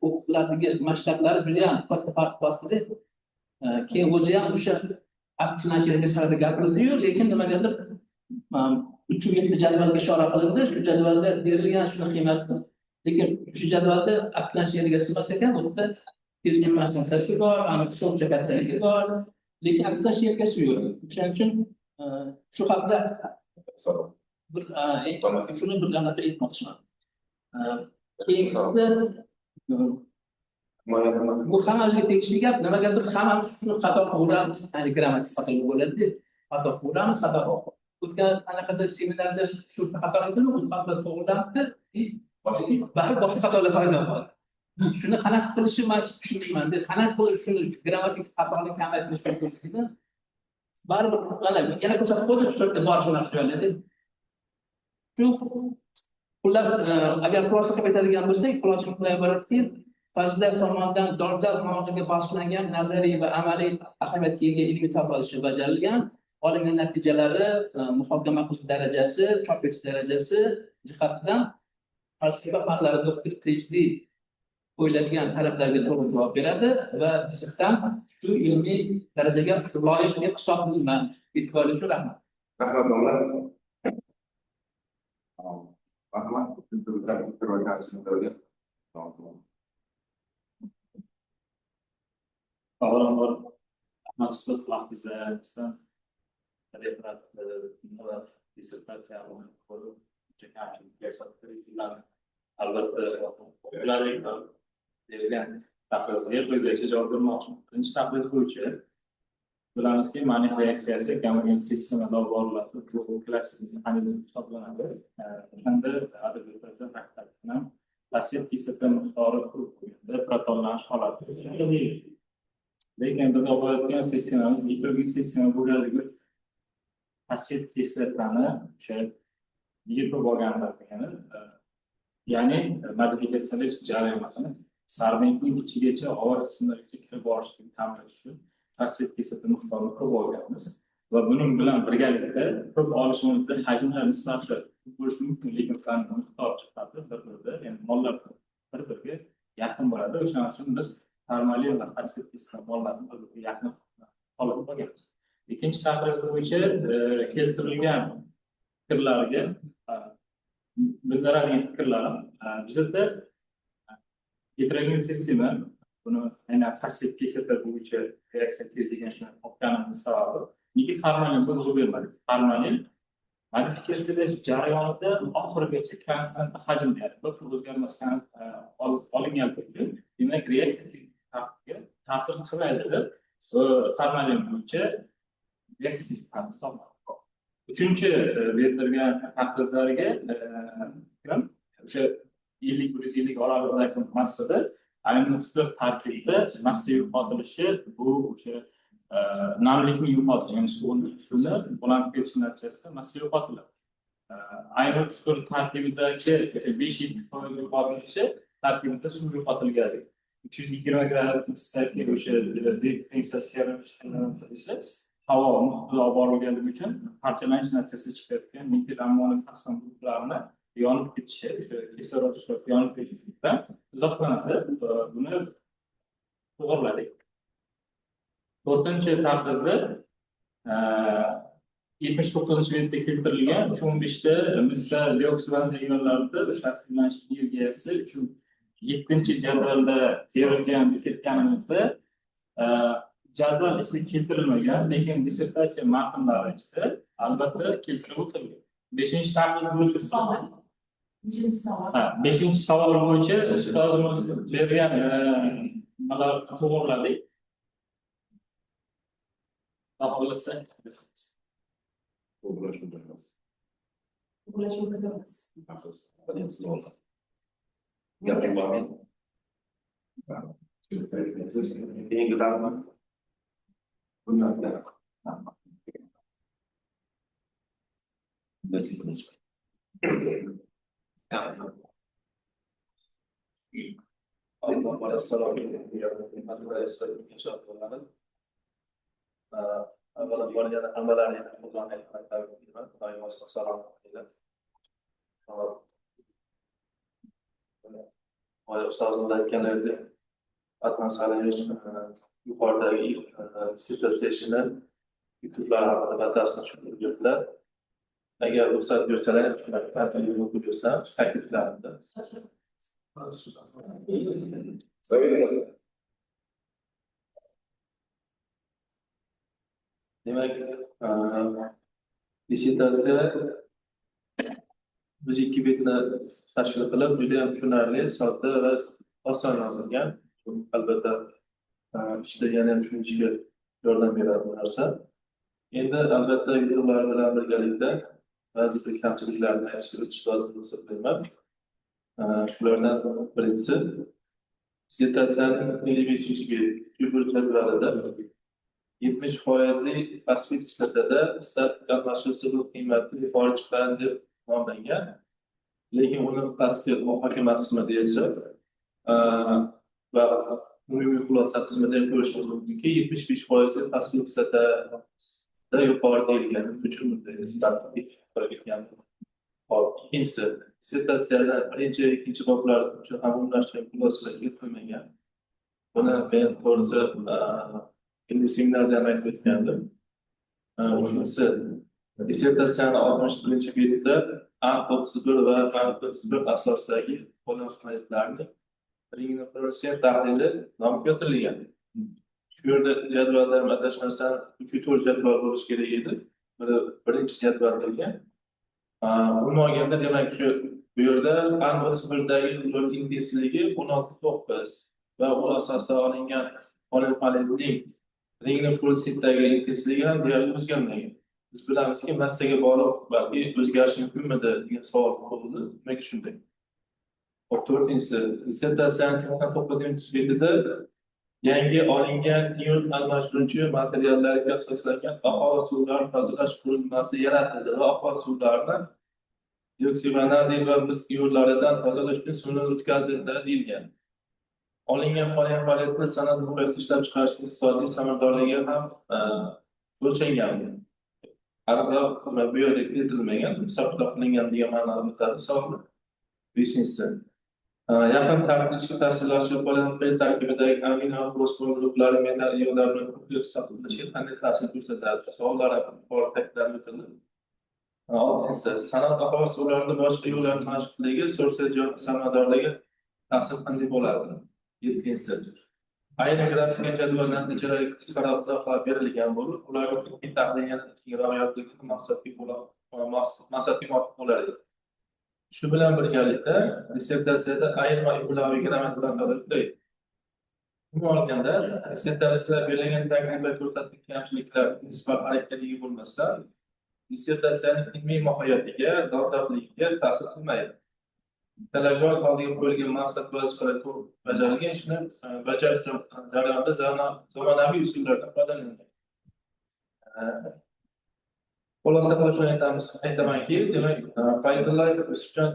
O'qitlardagi masshtablari juda ham katta farq bordi. Keyin o'zi ham o'sha aktivlanishiga sabab gapirildi-yu, lekin nimagadir 3.7 jadvalga ishora qilindi. Shu jadvalda berilgan shuni qiymati. Lekin shu jadvalda aklanish yeriga sig'mas ekan, bu yerda tezlik masofasi bor, aniq hisobcha kattaligi bor, lekin aklanish yeriga sig'maydi. Shuning uchun shu haqda shuni bir anaqa aytmoqchiman. Bu hammasiga tegishli gap. Nimagadir hammamiz shuni xato qilamiz. Ya'ni grammatik xato bo'ladi. Xato qilamiz, xato o'tgan anaqada seminarda shu xato aytildi, bu xato to'g'rilanibdi. Baribir boshqa xatolar paydo bo'ladi. Shuni qanaqa qilishni men tushunmayman. Qanaqa qilish shuni grammatik xatoni kamaytirish mumkinligini baribir yana ko'rsatib qo'ysa shu yerda bor shu narsa bo'ladi. Shu xullas agar xulosa qilib aytadigan bo'lsak, xulosa shunday iboratki, farzlar tomonidan dolzarb mavzuga bahslangan nazariy va amaliy ahamiyatga ega ilmiy topilishlar bajarilgan, olingan natijalari, muhokama qilish darajasi, chop etish darajasi jihatidan falsafa fanlari doktor PhD qo'yiladigan talablarga to'g'ri javob beradi va dissertant shu ilmiy darajaga loyiq deb hisoblayman. E'tiborli uchun rahmat. Rahmat domla. Avvalambor Ahmad Ustoz vaqtingizdan referat va dissertatsiya ko'rib albatta ularning berilgan taqrizga quyidagicha javob bermoqchiman. Birinchi taqriz bo'yicha bilamizki, maniq reaksiyasi gamma sistemada olib boriladi. Bu klassik mexanizm hisoblanadi. O'shanda adabiyotda haqiqatan passiv kislota miqdori ko'p bo'lganda protonlanish holati. Lekin biz olayotgan sistemamiz nitroglik sistema bo'lganligi passiv kislotani o'sha yirib olganlar degani, ya'ni modifikatsiyalash jarayonini sarmentning ichigacha og'ir qismlarga kirib borishni ta'minlash uchun passiv kislota miqdorini ko'p olganmiz va buning bilan birgalikda ko'p olishimizda hajmlar nisbati bo'lishi mumkin, lekin miqdor chiqadi bir-biriga, ya'ni mollar bir-biriga yaqin bo'ladi. O'shaning uchun biz formalin va passiv kislota mollarni bir-biriga yaqin olib qolganmiz. Ikkinchi taqriz bo'yicha keltirilgan fikrlarga bildiradigan fikrlarim bizda heterogen sistema buni aynan passiv kislota bo'yicha reaksiya tezligini olganimiz sababi nega formalinni o'zi bermadi. Formalin modifikatsiyalash jarayonida oxirigacha konstant hajmda, ya'ni bir xil o'zgarmasdan olingan turda, demak reaksiya ta'sir qilmaydi deb formalin bo'yicha reaksiya tezligini uchinchi berdirilgan taqrizlarga o'sha 50-150 oralig'idagi massada aynan tarkibida massa yo'qotilishi, bu o'sha namlikni yo'qotish, ya'ni suvning ustida bo'lanib ketish natijasida massa yo'qotiladi. Aynan suv tarkibidagi 5-7% yo'qotilishi tarkibida suv yo'qotilgani 320 gradusdagi o'sha dekompensatsiya esa havo muhitida olib borilganligi uchun parchalanish natijasida chiqayotgan nikkel ammoniy fosfat grupplarini yonib ketishi, o'sha kislorod yonib ketishidan izohlanadi. Buni to'g'irladik. To'rtinchi taqrizda 79-yilda keltirilgan 315 ta misra dioksid ionlarida shakllanish energiyasi 7-jadvalda terilgan ketganimizda jadval ichida keltirilmagan, lekin dissertatsiya matnlari ichida albatta keltirib o'tilgan. 5-taqriz bo'yicha beshinchi savol bo'yicha ustozimiz bergan nimalarni to'g'irladik. Xohlasa gaping bormi? Keyingi davra bundan avvalambor yana hammalarni Xudoning rahmatiga Xudoning o'ziga salom qiling. Ustozimiz aytganlaridek, Adnan Salimov yuqoridagi dissertatsiyasini YouTube'lar haqida batafsil tushuntirib berdilar. agar ruxsat bersalar, yo'l bersa, takliflarimda. Demak, dissertatsiya biz 2 betni tashkil qilib, juda ham tushunarli, sodda va oson yozilgan. Albatta, ishda yana ham tushunishga yordam beradi bu narsa. Endi albatta yutuqlar bilan birgalikda ba'zi bir kamchiliklarni aytishga o'tish lozim deb hisoblayman. Shulardan birinchisi, dissertatsiyaning 55-gi tibur jadvalida 70% pastki kislotada istat almashuvi qiymati yuqori chiqqan deb nomlangan. Lekin uni pastki muhokama qismida esa va umumiy xulosa qismida ko'rish mumkinki 75% pastki kislotada yuqori deyilgan uchun bunday qilgan. Hop, ikkinchisi, dissertatsiyada birinchi va ikkinchi boblar uchun ham umumlashtirilgan xulosalar kiritilmagan. Buni men to'g'risi endi seminarda ham aytib o'tgandim. Uchinchisi, dissertatsiyani 61-betida A31 va A31 asosidagi qo'llanmalarni ringni tahlili nomi keltirilgan. Shu yerda jadvalda adashmasam 3-4 jadval bo'lishi kerak edi. Birinchi jadval bo'lgan. Buni olganda demak shu bu yerda A31dagi ular intensivligi 16.9 va u asosda olingan polipaletning ringni fluoresitdagi intensivligi ham deyarli o'zgarmagan. Biz bilamizki, massaga bog'liq balki o'zgarish mumkinmidi degan savol tug'ildi. Demak shunday. To'rtinchisi, dissertatsiyaning 99-betida yangi olingan ion almashtiruvchi materiallarga asoslangan aholi suvlarini tozalash qurilmasi yaratildi va aholi suvlarini dioksivanaziy va mis ionlaridan tozalash uchun sun'iy o'tkazildi deyilgan. Olingan polipaletni san'at miqyosida ishlab chiqarishning iqtisodiy samaradorligi ham o'lchangan. Aniqroq bu yerda keltirilmagan, hisobda qilingan degan ma'noni bildiradi savolni. Beshinchisi, yaqin tartibga ta'sirlovchi polimer tarkibidagi amino fosfor guruhlari metal ionlar bilan ko'plab qanday ta'sir ko'rsatadi? Savollar bor ta'kidlanib o'tildi. Oltinchisi, san'at aholi suvlarida boshqa yo'llar mashg'ulligi so'rsa samaradorligi ta'sir qanday bo'ladi? Yettinchisi, aynan grafik jadval natijalari qisqaroq izohlab berilgan bo'lib, ularga ikki tahlil yana rioyatligini maqsadga bo'lar edi. Shu bilan birgalikda dissertatsiyada ayrim imloviy grammatikalar o'tlaydi. Buni olganda dissertatsiyada berilgan takliflar ko'rsatgan kamchiliklar nisbat harakatligi bo'lmasa, dissertatsiyaning ilmiy mohiyatiga, dolzarbligiga ta'sir qilmaydi. Talabgor oldiga qo'yilgan maqsad vazifalar bajarilgan ishni bajarish jarayonida zamonaviy usullardan foydalanilgan. Xulosa qilishni aytamanki, demak, Faydulloh Yusufjon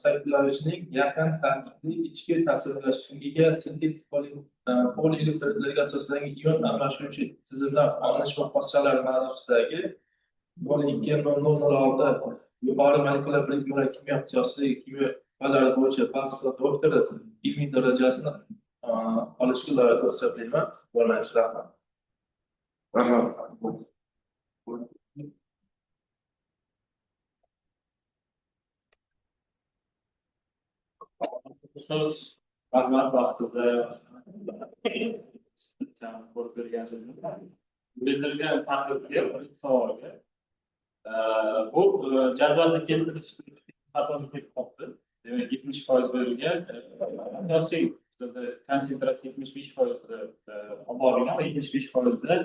Sayfullayevichning yaqin tartibli ichki ta'sirlashga sintetik poliillyustrlarga asoslangan ion almashuvchi tizimlar olinish va xossalari mavzusidagi 12.006 yuqori molekulyar kimyo ixtisosli kimyolar bo'yicha falsafa doktori ilmiy darajasini olishga loyiq hisoblayman. Bo'lgancha rahmat. So'z rahmat vaqtida ko'rib berganingiz uchun bildirilgan taklifga savolga bu jadvalda keltirish xatosi kelib qoldi. Demak 70% berilgan asosiy konsentratsiya 75% olib borilgan va 75% da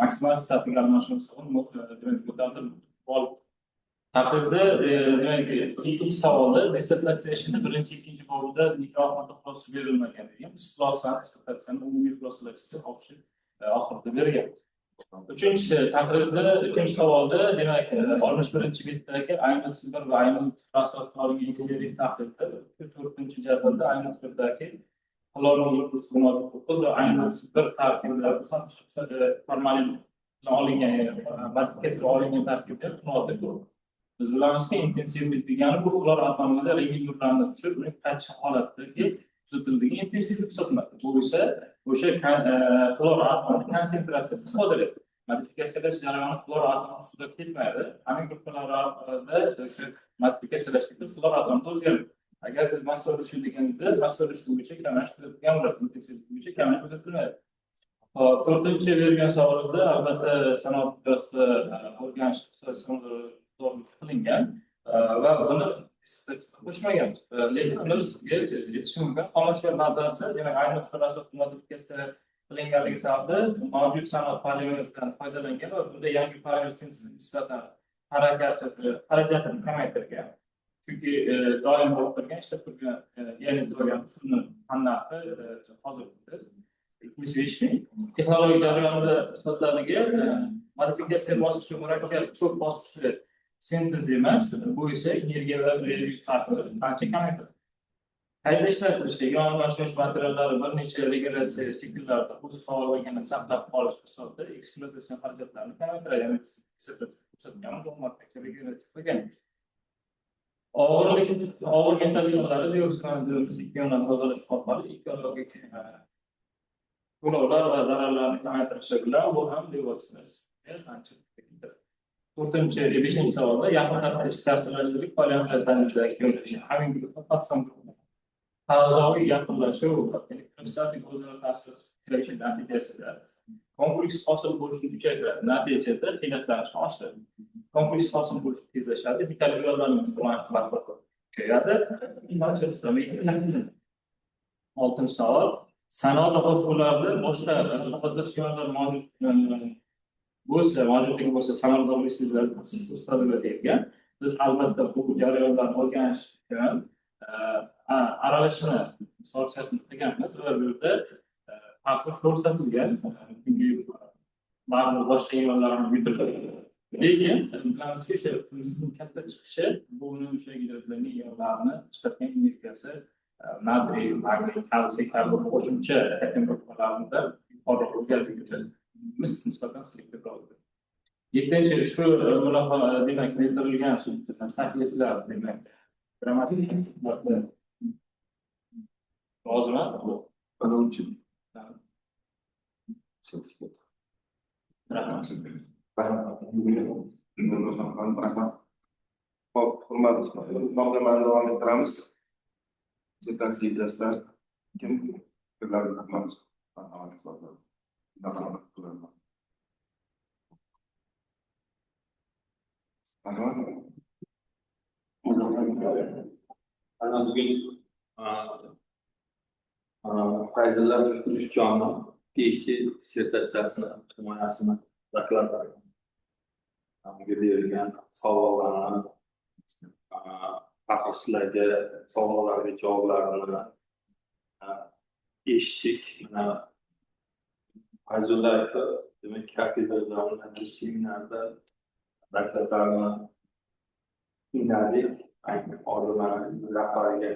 maksimal statik almashinuv taklifda demak ikkinchi savolda dissertatsiya ishini birinchi ikkinchi bobida nikoh xulosa berilmagan degan xulosani dissertatsiyani umumiy xulosalashga oxirida bergan. Uchinchisi taklifda uchinchi savolda demak 61-betdagi aynan sifat va aynan asosida olingan integrali taklifda 4-jadvalda aynan sifatdagi xlorun va aynan sifat tarkiblar formalizm olingan modifikatsiya olingan tarkibda xlorda biz bilamizki, intensivlik degani bu xlor atomida rengli nurlarni tushib, uning qaytish holatidagi kuzatiladigan intensivlik hisoblanadi. Bu esa o'sha xlor atomini konsentratsiyasi ifodalaydi. modifikatsiyalash jarayoni flor atom ustida ketmaydi. Amin gruppalarida o'sha modifikatsiyalashda flor atomda o'zgaradi. Agar siz massa ulushi deganingizda, massa ulushi bo'yicha kamayish kuzatilgan bo'ladi, multisellik bo'yicha kamayish kuzatilmaydi. Hop, to'rtinchi berilgan savolda albatta sanoat sohasida o'rganish qilingan va buni qo'shmaganmiz. Lekin ular sizga yetishi mumkin. Xomashyo maddasi, demak, ayni asosda modifikatsiya qilinganligi sababli mavjud sanoat polimerlaridan foydalangan va bunda yangi polimer sintezi nisbatan xarajatini kamaytirgan. Chunki doim bo'lib turgan ishlab turgan ya'ni turgan usulni narxi hozir texnologik jarayonida sifatlariga modifikatsiya bosqichi murakkab ko'p bosqichli sintez emas, bu esa energiya va energetik sarfni ancha kamaytiradi. Qayta ishlatilishi, yondosh materiallari bir necha regeneratsiya sikllarida o'z faolligini saqlab qolish hisobida ekspluatatsiya xarajatlarini kamaytiradi. Ya'ni ko'rsatganimiz regeneratsiya qilganmiz. Og'ir metall yog'lari dioksinlarni ikki tozalash orqali ekologik to'lovlar va zararlarni kamaytirishi bilan bu ham devotsiyasiga ancha to'rtinchi, beshinchi savolda yaqin tarqalish ta'sirlashuvlik faoliyatlaridagi yo'nalishi. Amin fazoviy yaqinlashuv elektrostatik o'zaro ta'sir kuchayishi natijasida kompleks hosil bo'lishni kuchaytiradi. Natijada qiynatlanish oshadi. Kompleks hosil bo'lish tezlashadi, vital yo'llarning barqaror kuchayadi. Oltinchi savol. Sanoat hosillarida boshqa qadrdonlar mavjud mavjudligi bo'lsa, samaradorlik siz ustalar deyilgan. Biz albatta bu jarayonlarni o'rganish uchun aralashma sorsiyasini qilganmiz va bu yerda ta'sir ko'rsatilgan. Chunki ba'zi boshqa yo'llarni yutiladi. Lekin bilamizki, o'sha katta chiqishi bu o'sha yo'llarni chiqargan energiyasi natriy, magniy, kalsiy kabi qo'shimcha gruppalarida yuqori o'zgarishga uchraydi. Nisbatan selektiv. Yettinchi, shu mulohaza demak keltirilgan takliflar demak grammatik lozimmi? Birinchi. Rahmat. Hop, hurmatli muhokamani davom ettiramiz. Zekasiy darslar kim fikrlarni qilamiz? Bugun Fayzullo Turishjonov PhD dissertatsiyasini himoyasini taklif berilgan savollarni faxrchilarga savollarga javoblarni eshitdik. Fayzullo demak kafedrada seminarda takliflarni tingladik. Olimlarning rahbariga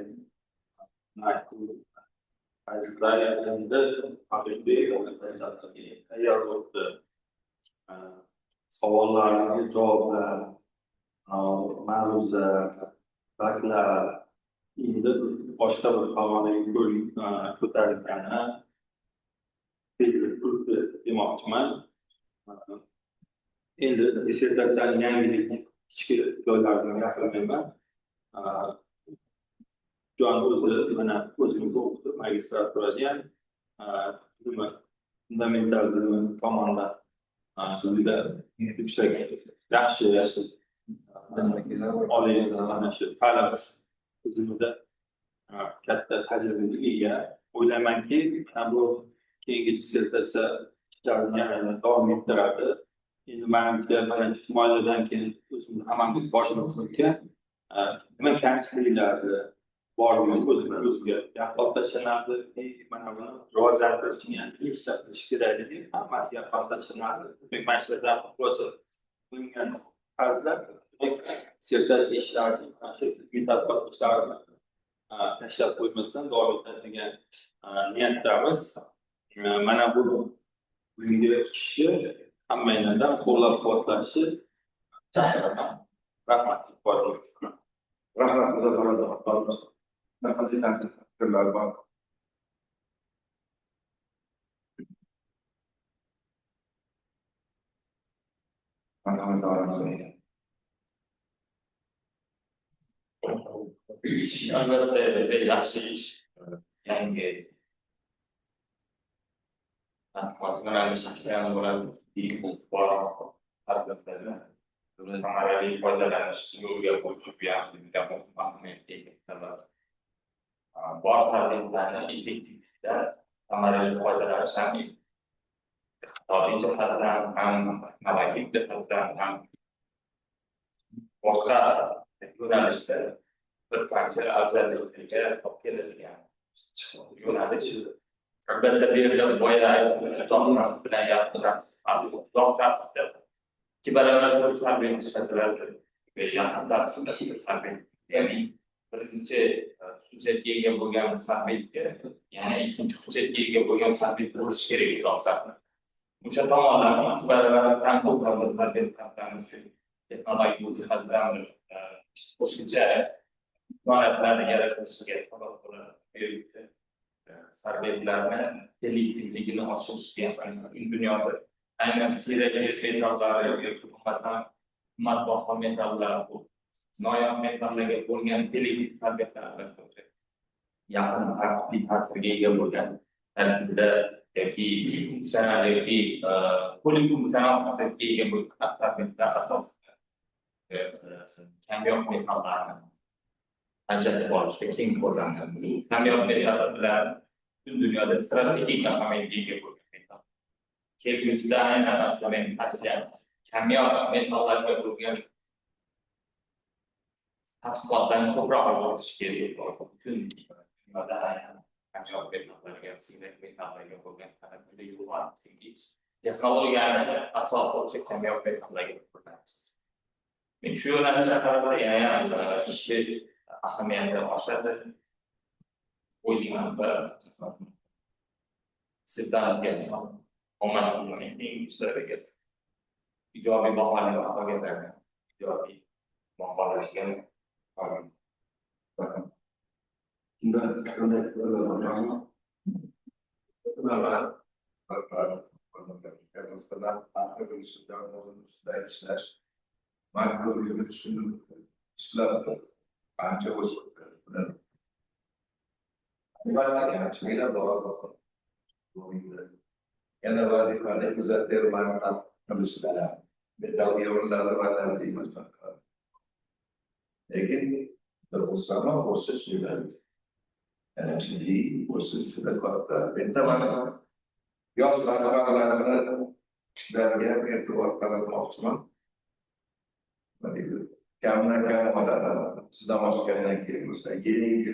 endi haqiqiy tayyor bo'ldi. Savollarga javoblar, ma'ruza, takliflar endi boshqa bir tomonga ko'tarilgani demoqchiman. Endi dissertatsiyaning yangilik ichki joylarini gapirmayman. Jon o'zi mana o'zimizda o'qitib magistraturada ham fundamental bilim tomonidan juda yuksak yaxshi oliy mana shu ta'lim tizimida katta tajribaga ega. O'ylaymanki, bu keyingi dissertatsiya ishlarini davom ettiradi. Endi menimcha mana shu muolajadan keyin o'zimiz amalga boshlayotgan nima kamchiliklarni borligi o'ziga yaqqol tashlanadi. Mana buni rivojlantirishni ham ishlatish kerak. Hammasi yaqqol tashlanadi. Mana shulardan qilingan farzlar dissertatsiya ishlarini tadqiqot ishlarini tashlab qo'ymasdan davom etadigan niyatdamiz. Mana bu bugungi kishi hammanglardan qo'llab-quvvatlashi chaqiraman. Rahmat. Rahmat, Muzaffar. Nafaqat fikrlar bor. marhamat davom qiling. ish albatta juda yaxshi ish. Yangi matematik shaxsiyan bo'ladi. Bor albatta samarali foydalanish yo'liga qo'yib yaxshi juda ahamiyatga ega. Bor sarfiyatlarni effektivlikda samarali foydalanish ham iqtisodiy jihatdan ham malaklik jihatdan ham boshqa yo'nalishda bir qancha afzalliklarga olib keladigan yo'nalish. Albatta bu yerda boya dominant bilan ikki barobar sarfiyat ishlatiladi. Yaqin tartibda sarfiyat, ya'ni birinchi xususiyatga ega bo'lgan sarfiyatga, yana ikkinchi xususiyatga ega bo'lgan sarfiyat bo'lishi kerak hisobda. O'sha tomonlarni ikki barobar kam ko'proq sarfiyat sarflanishi texnologik jihatdan qo'shimcha imkoniyatlarni yaratilishiga sabab bo'ladi. Sarfiyatlarni selektivligini oshirishga dunyoda aynan siyrak metallar yoki bo'lmasam qimmatbaho metallar, noyob metallarga bo'lgan selektiv sarfiyatlar yaqin tartibli ta'sirga ega bo'lgan tarkibda yoki funksional yoki polifunksional ta'sirga ega bo'lgan sarfiyatlar asosida kamyob metallarni ajratib olishga keng qo'llanadi. Kamyob metallar bilan dunyoda strategik ahamiyatga ega bo'lgan metal. Kelgusida aynan masalan tavsiyam kamyob metallarga bo'lgan tadqiqotlarni ko'proq o'tish kerak. Butun dunyoda aynan kamyob metallarga, siyrak metallarga bo'lgan talab juda yuqori. Chunki texnologiyani asosi o'sha kamyob metallarga qo'llanadi. Men shu yo'nalishda qarasa yana ishni ahamiyati oshadi. O'ylayman va sizdan omadli ishlarga ijobiy baholarni olganlarga ijobiy baholashga yana vazifani izzat bermani qilishlar, metal yig'inlarni varlantirishlar. Lekin bir o'sama o'sish yo'naladi. Yani ciddi o'sish juda katta. Men mana yoshlar faollarni ishlarga e'tibor qaratmoqchiman. Kamdan kam odamlar sizdan boshqalardan kerak bo'lsa, yeringi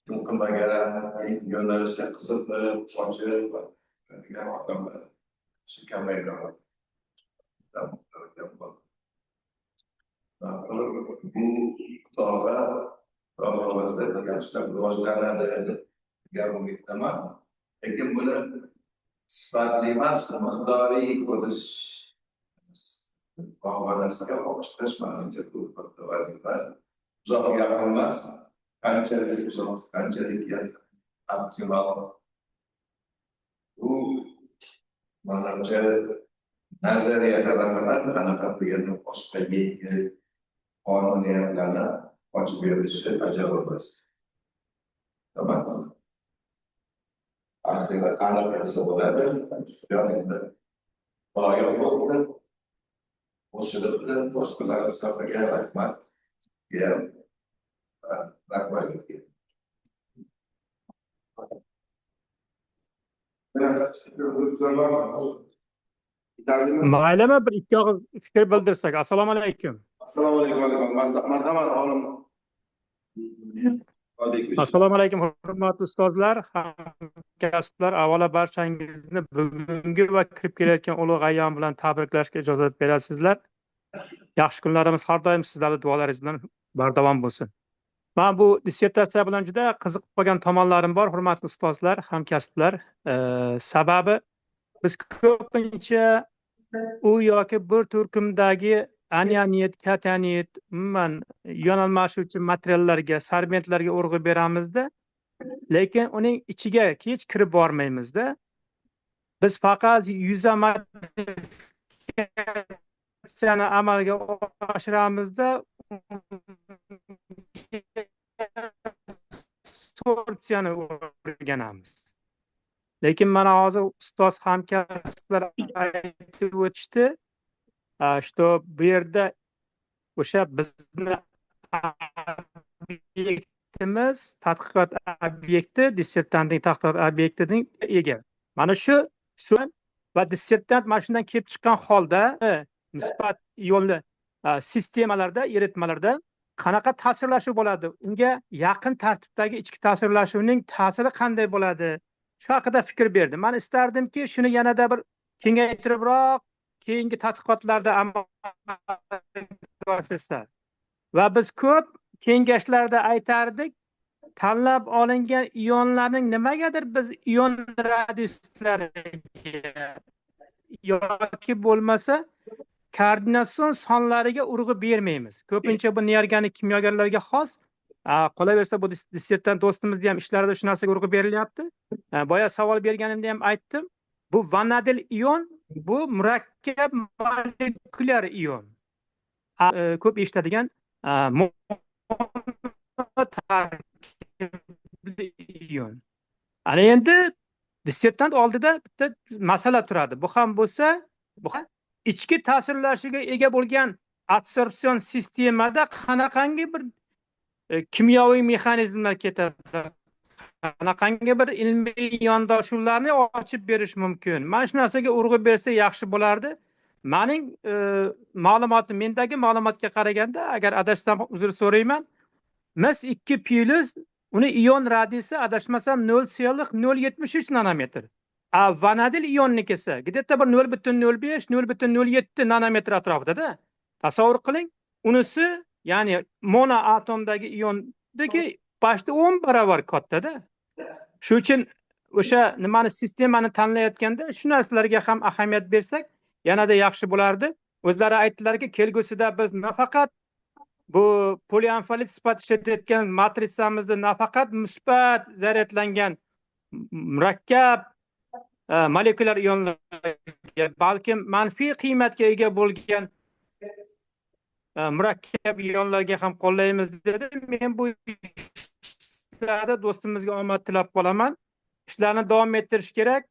qilmagan yo'nalishga qiziqib, ochib degan odamlar shu kamaygan. Bu to'g'ri to'g'ri yoshlar rivojlanadi degan umiddaman. Lekin buni sifatli emas, miqdoriy ko'rish muomalasiga olib chiqish menimcha bu katta vazifa. Uzoq gap emas. Qanchalik uzoq, qanchalik optimal. Bu manimcha nazariya tarafdan qanaqa qilgan boshqa yangi qonuniyatlarni ochib berishi ajoyib emas. Tamam. Aslida qanaqa qilsa bo'ladi? Yo'qda. Boya bo'ldi. O'shida boshqalar safiga rahmat. Rahmat. Maylimi bir ikki og'iz fikr bildirsak. Assalomu alaykum. Assalomu alaykum. Marhamat olim. Assalomu alaykum hurmatli ustozlar, hamkasblar. Avvalo barchangizni bugungi va kirib kelayotgan ulug' ayyom bilan tabriklashga ijozat berasizlar. Yaxshi kunlarimiz har doim sizlarning duolaringiz bilan bardavom bo'lsin. Men bu dissertatsiya bilan juda qiziqib qolgan tomonlarim bor, hurmatli ustozlar, hamkasblar. Sababi biz ko'pincha u yoki bir turkumdagi anianiyat, kataniyat, umuman yonalmashuvchi materiallarga, sarmentlarga urg'u beramizda, lekin uning ichiga hech kirib bormaymizda. Biz faqat yuza absorpsiyani amalga oshiramizda absorpsiyani o'rganamiz. Lekin mana hozir ustoz hamkasblar aytib o'tishdi, что bu yerda o'sha bizni obyektimiz, tadqiqot obyekti, dissertantning tadqiqot obyektining ega. Mana shu va dissertant mana shundan kelib chiqqan holda musbat yo'lli sistemalarda, eritmalarda qanaqa ta'sirlashuv bo'ladi? Unga yaqin tartibdagi ichki ta'sirlashuvning ta'siri qanday bo'ladi? Shu haqida fikr berdi. Men istardimki, shuni yanada bir kengaytiribroq keyingi tadqiqotlarda amalga oshirsa. Va biz ko'p kengashlarda aytardik, tanlab olingan ionlarning nimagadir biz ion radiuslariga yoki bo'lmasa koordinatsion sonlariga urg'u bermaymiz. Ko'pincha bu neorganik kimyogarlarga xos. Qolaversa bu dissertant do'stimizda ham ishlarida shu narsaga urg'u berilyapti. Boya savol berganimda ham aytdim. Bu vanadil ion, bu murakkab molekulyar ion. Ko'p eshitadigan ion. Ana endi dissertant oldida bitta masala turadi. Bu ham bo'lsa, bu ichki ta'sirlashiga ega bo'lgan absorpsion sistemada qanaqangi bir kimyoviy mexanizmlar ketadi, qanaqangi bir ilmiy yondoshuvlarni ochib berish mumkin. Mana shu narsaga urg'u bersa yaxshi bo'lardi. Mening ma'lumotim, mendagi ma'lumotga qaraganda, agar adashsam uzr so'rayman, mis2 plus uni ion radiusi adashmasam 0,073 nanometr. Vanadil ionnikisi где-то bir 0,05 0,07 nanometr atrofida-da. Tasavvur qiling, unisi, ya'ni mono atomdagi iondagi başta 10 barobar kattada. Shu uchun o'sha nimani sistemani tanlayotganda shu narsalarga ham ahamiyat bersak, yanada yaxshi bo'lardi. O'zlari aytdilarki, kelgusida biz nafaqat bu poliamfolit sifat ishlatayotgan matrisamizni nafaqat musbat zaryadlangan murakkab molekulyar ionlarga, balkim manfiy qiymatga ega bo'lgan murakkab ionlarga ham qo'llaymiz dedi. Men bu ishlarda do'stimizga omad tilab qolaman. Ishlarni davom ettirish kerak.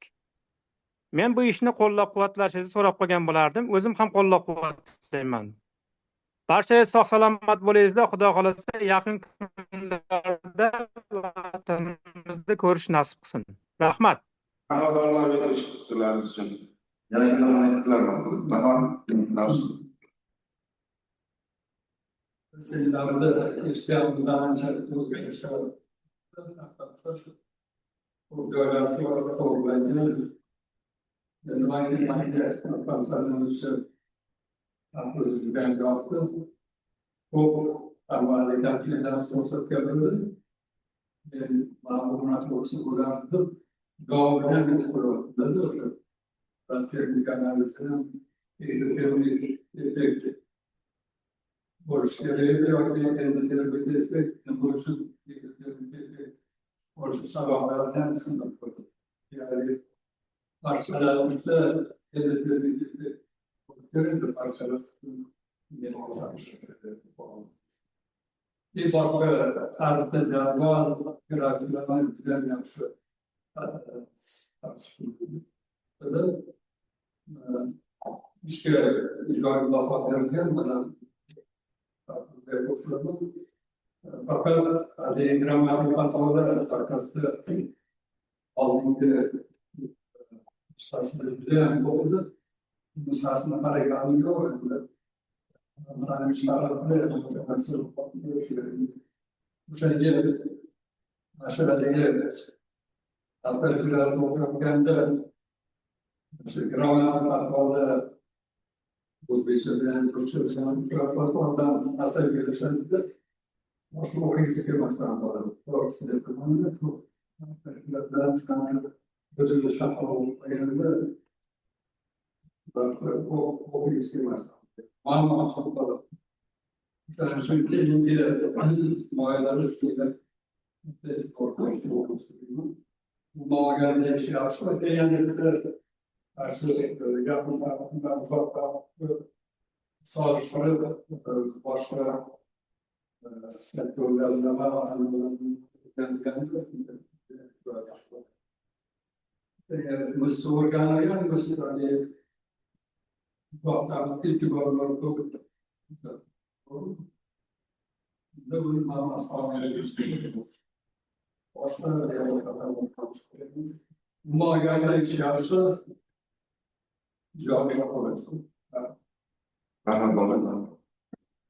Men bu ishni qo'llab-quvvatlashingizni so'rab qolgan bo'lardim. O'zim ham qo'llab-quvvatlayman. Barchaga sog' salomat bo'lingizlar. Xudo xolasa yaqin kunlarda vatanimizda ko'rish nasib qilsin. Rahmat. Xonadonlarga kirish fikrlaringiz uchun. Yana nima fikrlarman? Sizlarda eshitganimizdan anchalik o'zgarishlar bu joylarga to'g'rilangan ko'p avvalgi tavsiyalar ko'rsatganlar ma'lumot bo'lsa ularni doimiy ko'rib termik analizdan effekt bo'lishi kerak yoki endotermik effekt bo'lishi sabablaridan shunday ko'rdim. Ya'ni parchalarimizda endotermik effekt kerak parchalar bir boshqa tarixda jadval grafiklarni bilan yaxshi ishga ijobiy baho berilgan bilan fakat diagrammatik xatolar orqasida oldingi nusxasida juda ham ko'p edi. Nusxasini qaraganim yo'q endi. O'shanga mashaladagi avtorizasiya o'qiyotganda grammatik xatolar o'zbekcha bilan ruscha bilan asar kelishadi. Boshqa o'qigisi kelmasdan qoladi. To'g'risini aytganda, o'zimga shahar o'qiganda o'qigisi kelmasdan. Ma'lumot hisobida. Chunki moyalar ustiga bu moyalarni yaxshi va yana bir asli gapimdan uzoqqa solishlari boshqa sektörlar nima biz o'rgangan biz ilk bor Maganda içerisi cevap yapamadım. Rahmat bo'ladi.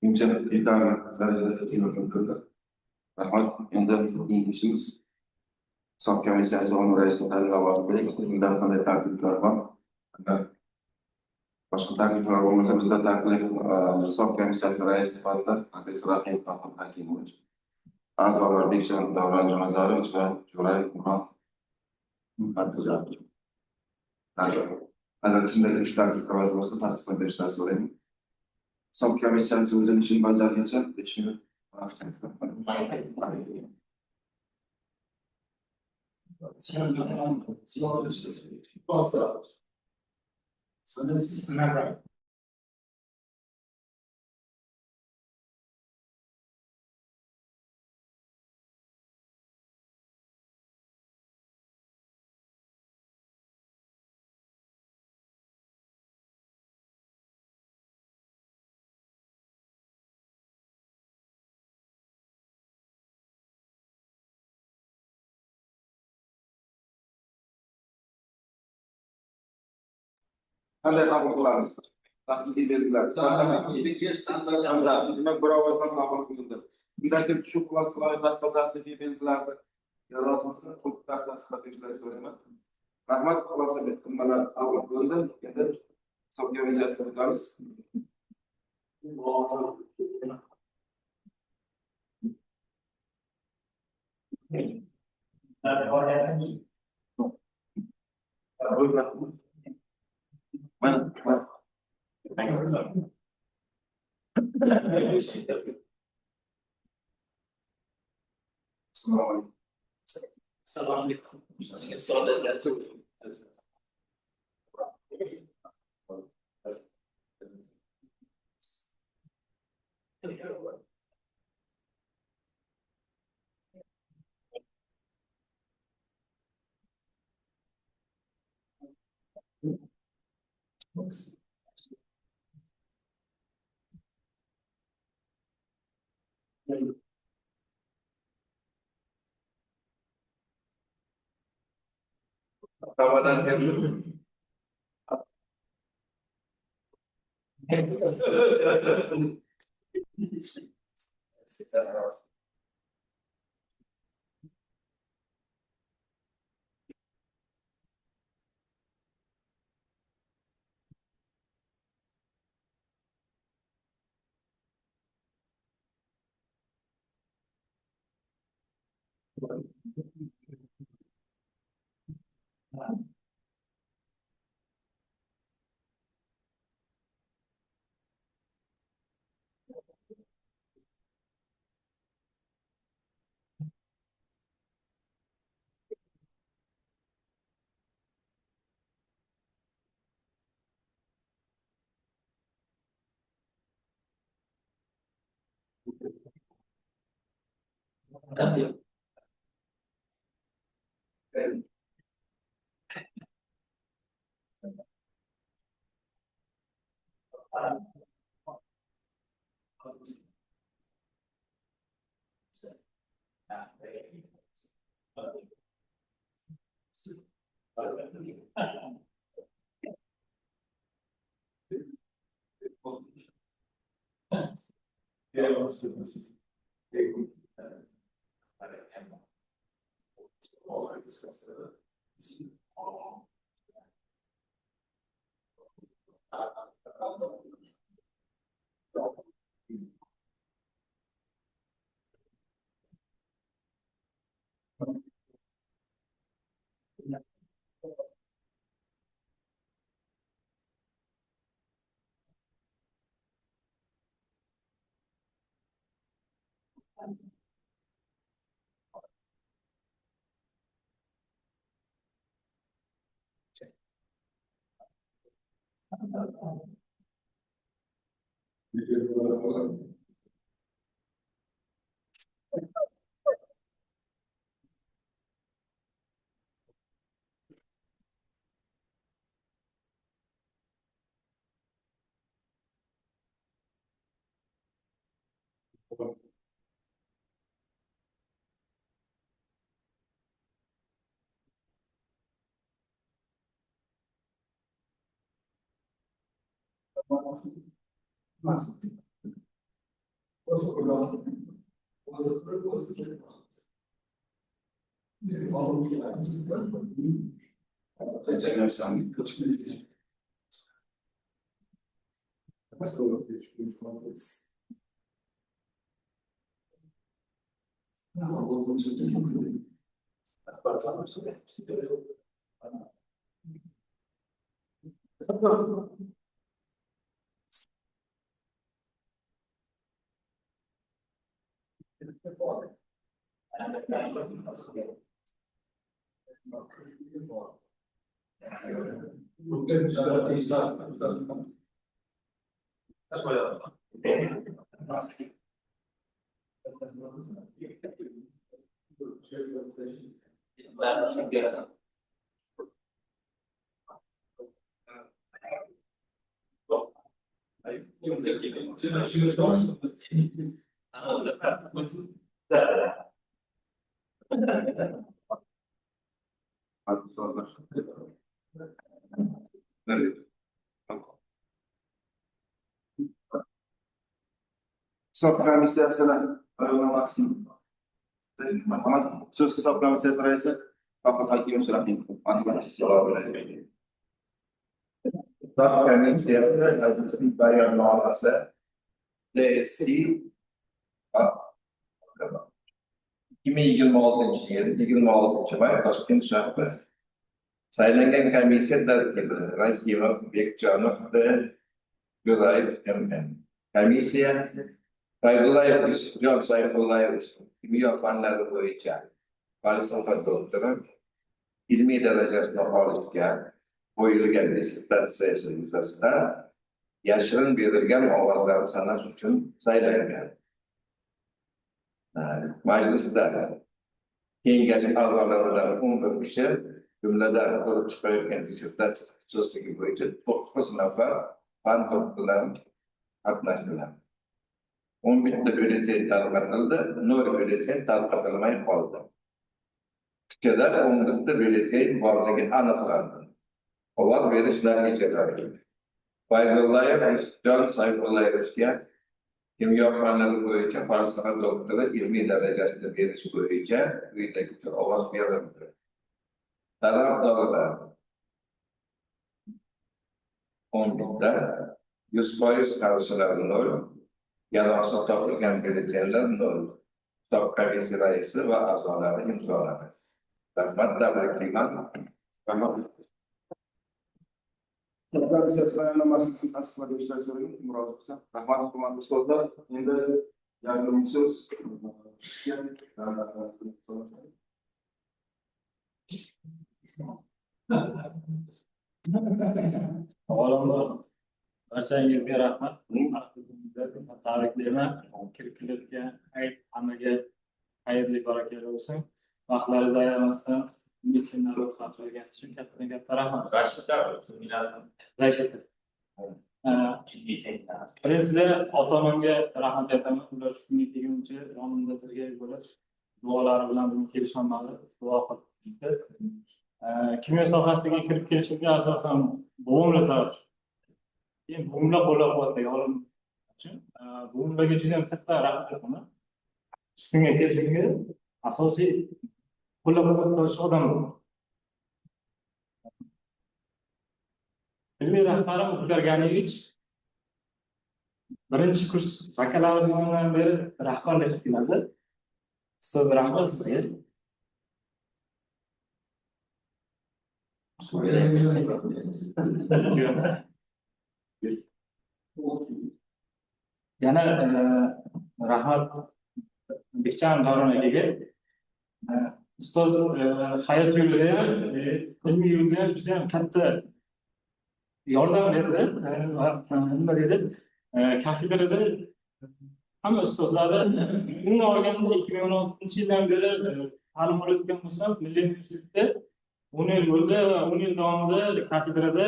Imkoniyat yetarli darajada tayyorlantirildi. Rahmat. Endi bizning ishimiz hisob komissiyasi raisini tayinlab kerak. Undan qanday takliflar bor? Agar boshqa takliflar bo'lmasa bizda taklif hisob komissiyasi raisi sifatida Hafiz Rahim Fahim Hakimovich, a'zolar Bekjon Davron Jumazarovich va Jo'rayev Murod Abduzafovich. Agar shunday uch takliflar bo'lsa, tasdiqlab berishlarini so'rayman. Hisob komissiyasi o'zining ishini bajarguncha 5 minut qanday qabul qilamiz? Taklif belgilar. Demak, bir ovozdan qabul qilindi. Undagi tushub xulosa loyihasi va tasdiqiy belgilarni yozmasini huquqlar tasdiqlashni so'rayman. Rahmat, xulosa belgilar qabul qilindi. Endi hisob komissiyasiga o'tamiz. Mana. Assalomu alaykum. Assalomu alaykum. Ramadan dulu. Hisob komissiyasini bayonnomasini so'z hisob komissiyasi raisi Farhod Hakimov rahimov. Hisob komissiyasi bayonnomasi DSC 2026 yil 26 may Toshkent shahri saylangan komissiya tarkibi Rahimov, Bekjonov, Jo'rayev MM. Komissiya Fayzullayev Jon Sayfullayev kimyo fanlari bo'yicha falsafa doktori ilmiy darajasini olishga qo'yilgan dissertatsiyasi yuzasidan yashirin berilgan ovozlar sanash uchun saylangan. Majlisda kengash a'zolaridan 11 kishi, jumladan ko'rib chiqayotgan dissertatsiya xususligi bo'yicha 9 nafar fan doktorlari qatnashdilar. 11 ta byulleten tarqatildi, 0 byulleten tarqatilmay qoldi. Ichida 11 ta byulleten borligi aniqlandi. Ovoz berish natijalari. Fayzullayev Jon Sayfullayevga kimyo fanlari bo'yicha falsafa doktori ilmiy darajasini berish bo'yicha quyidagicha ovoz berildi. Tarafdorlar 11 ta, 100% qarshilar 0, yaroqsiz topilgan byulletenlar 0. Hisob komissiya raisi va a'zolari imzoladi. Rahmat, tabriklayman. Hisob komissiyasi bayonnomasini tasdiqlashni so'rayman. Murojaat qilsam. Rahmat, hurmatli ustozlar. Endi yakuniy so'z Avvalambor barchangizga rahmat. Tabriklayman. Kirilayotgan ayt hammaga xayrli barakali bo'lsin. Vaqtlaringizni ayamasdan missiyalar o'tkazilgan uchun katta rahmat. Rashid. Birinchidan ota-onamga rahmat aytaman. Ular shu kungacha yonimda birga bo'lib, duolari bilan buni kelisholmadi. Duo qilib. Kimyo sohasiga kirib kelishimga asosan buvimlar sabab. Keyin buvimlar qo'llab-quvvatlagan olim uchun buvimlarga juda ham katta rahmat aytaman. Shunga kelishimga asosiy qo'llab-quvvatlovchi odam. Ilmiy rahbarim O'zgarganevich birinchi kurs bakalavridan beri rahbarlik qiladi. Ustoz rahmat sizga. Yana rahmat Bekchan Davron akaga. Ustoz hayot yo'lida ham ilmiy yo'lda ham juda ham katta yordam berdi. Nima dedi? kafedrada hamma ustozlari umuman olganda 2016 yildan beri ta'lim olayotgan bo'lsam, Milliy universitetda 10 yil bo'ldi va 10 yil davomida kafedrada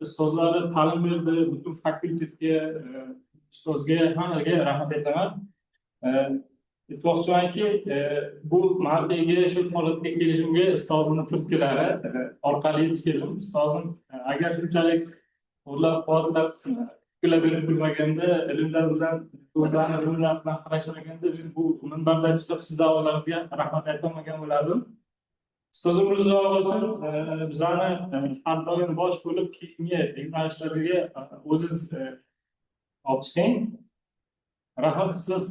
ustozlari ta'lim berdi, butun fakultetga, ustozga, hammaga rahmat aytaman. Aytmoqchimanki, bu mahallaga shu holatga kelishimga ustozimning turtkilari orqali yetib keldim. Ustozim agar shunchalik qo'llab-quvvatlab fikrlar berib turmaganda, ilmlar bilan o'zlarini ilmlar bilan qarashmaganda, men bu minbardan chiqib siz da'volaringizga rahmat aytolmagan bo'lardim. Ustozim uzoq bo'lsin, bizlarni har doim bosh bo'lib keyingi yo'nalishlarga o'ziz olib chiqing. Rahmat ustoz.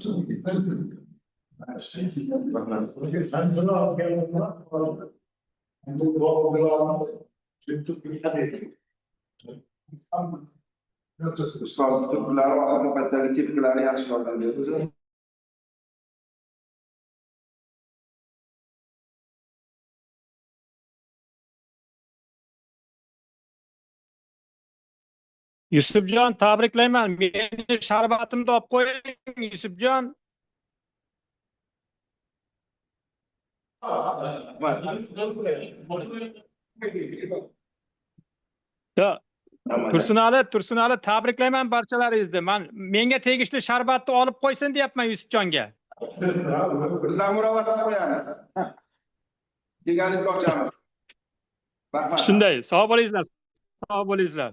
Ustoz turklari va navbatdagi tepkilari yaxshi yordam berdi. Yusufjon, tabriklayman. Meni sharbatimni olib qo'ying, Yusufjon. Tursunali, tabriklayman barchalaringizni. Menga tegishli sharbatni olib qo'ysin deyapman Yusufjonga. Biz ham murojaat qo'yamiz. Kelganingizni ochamiz. Rahmat. Shunday, sog' bo'lingizlar. Sog' bo'lingizlar.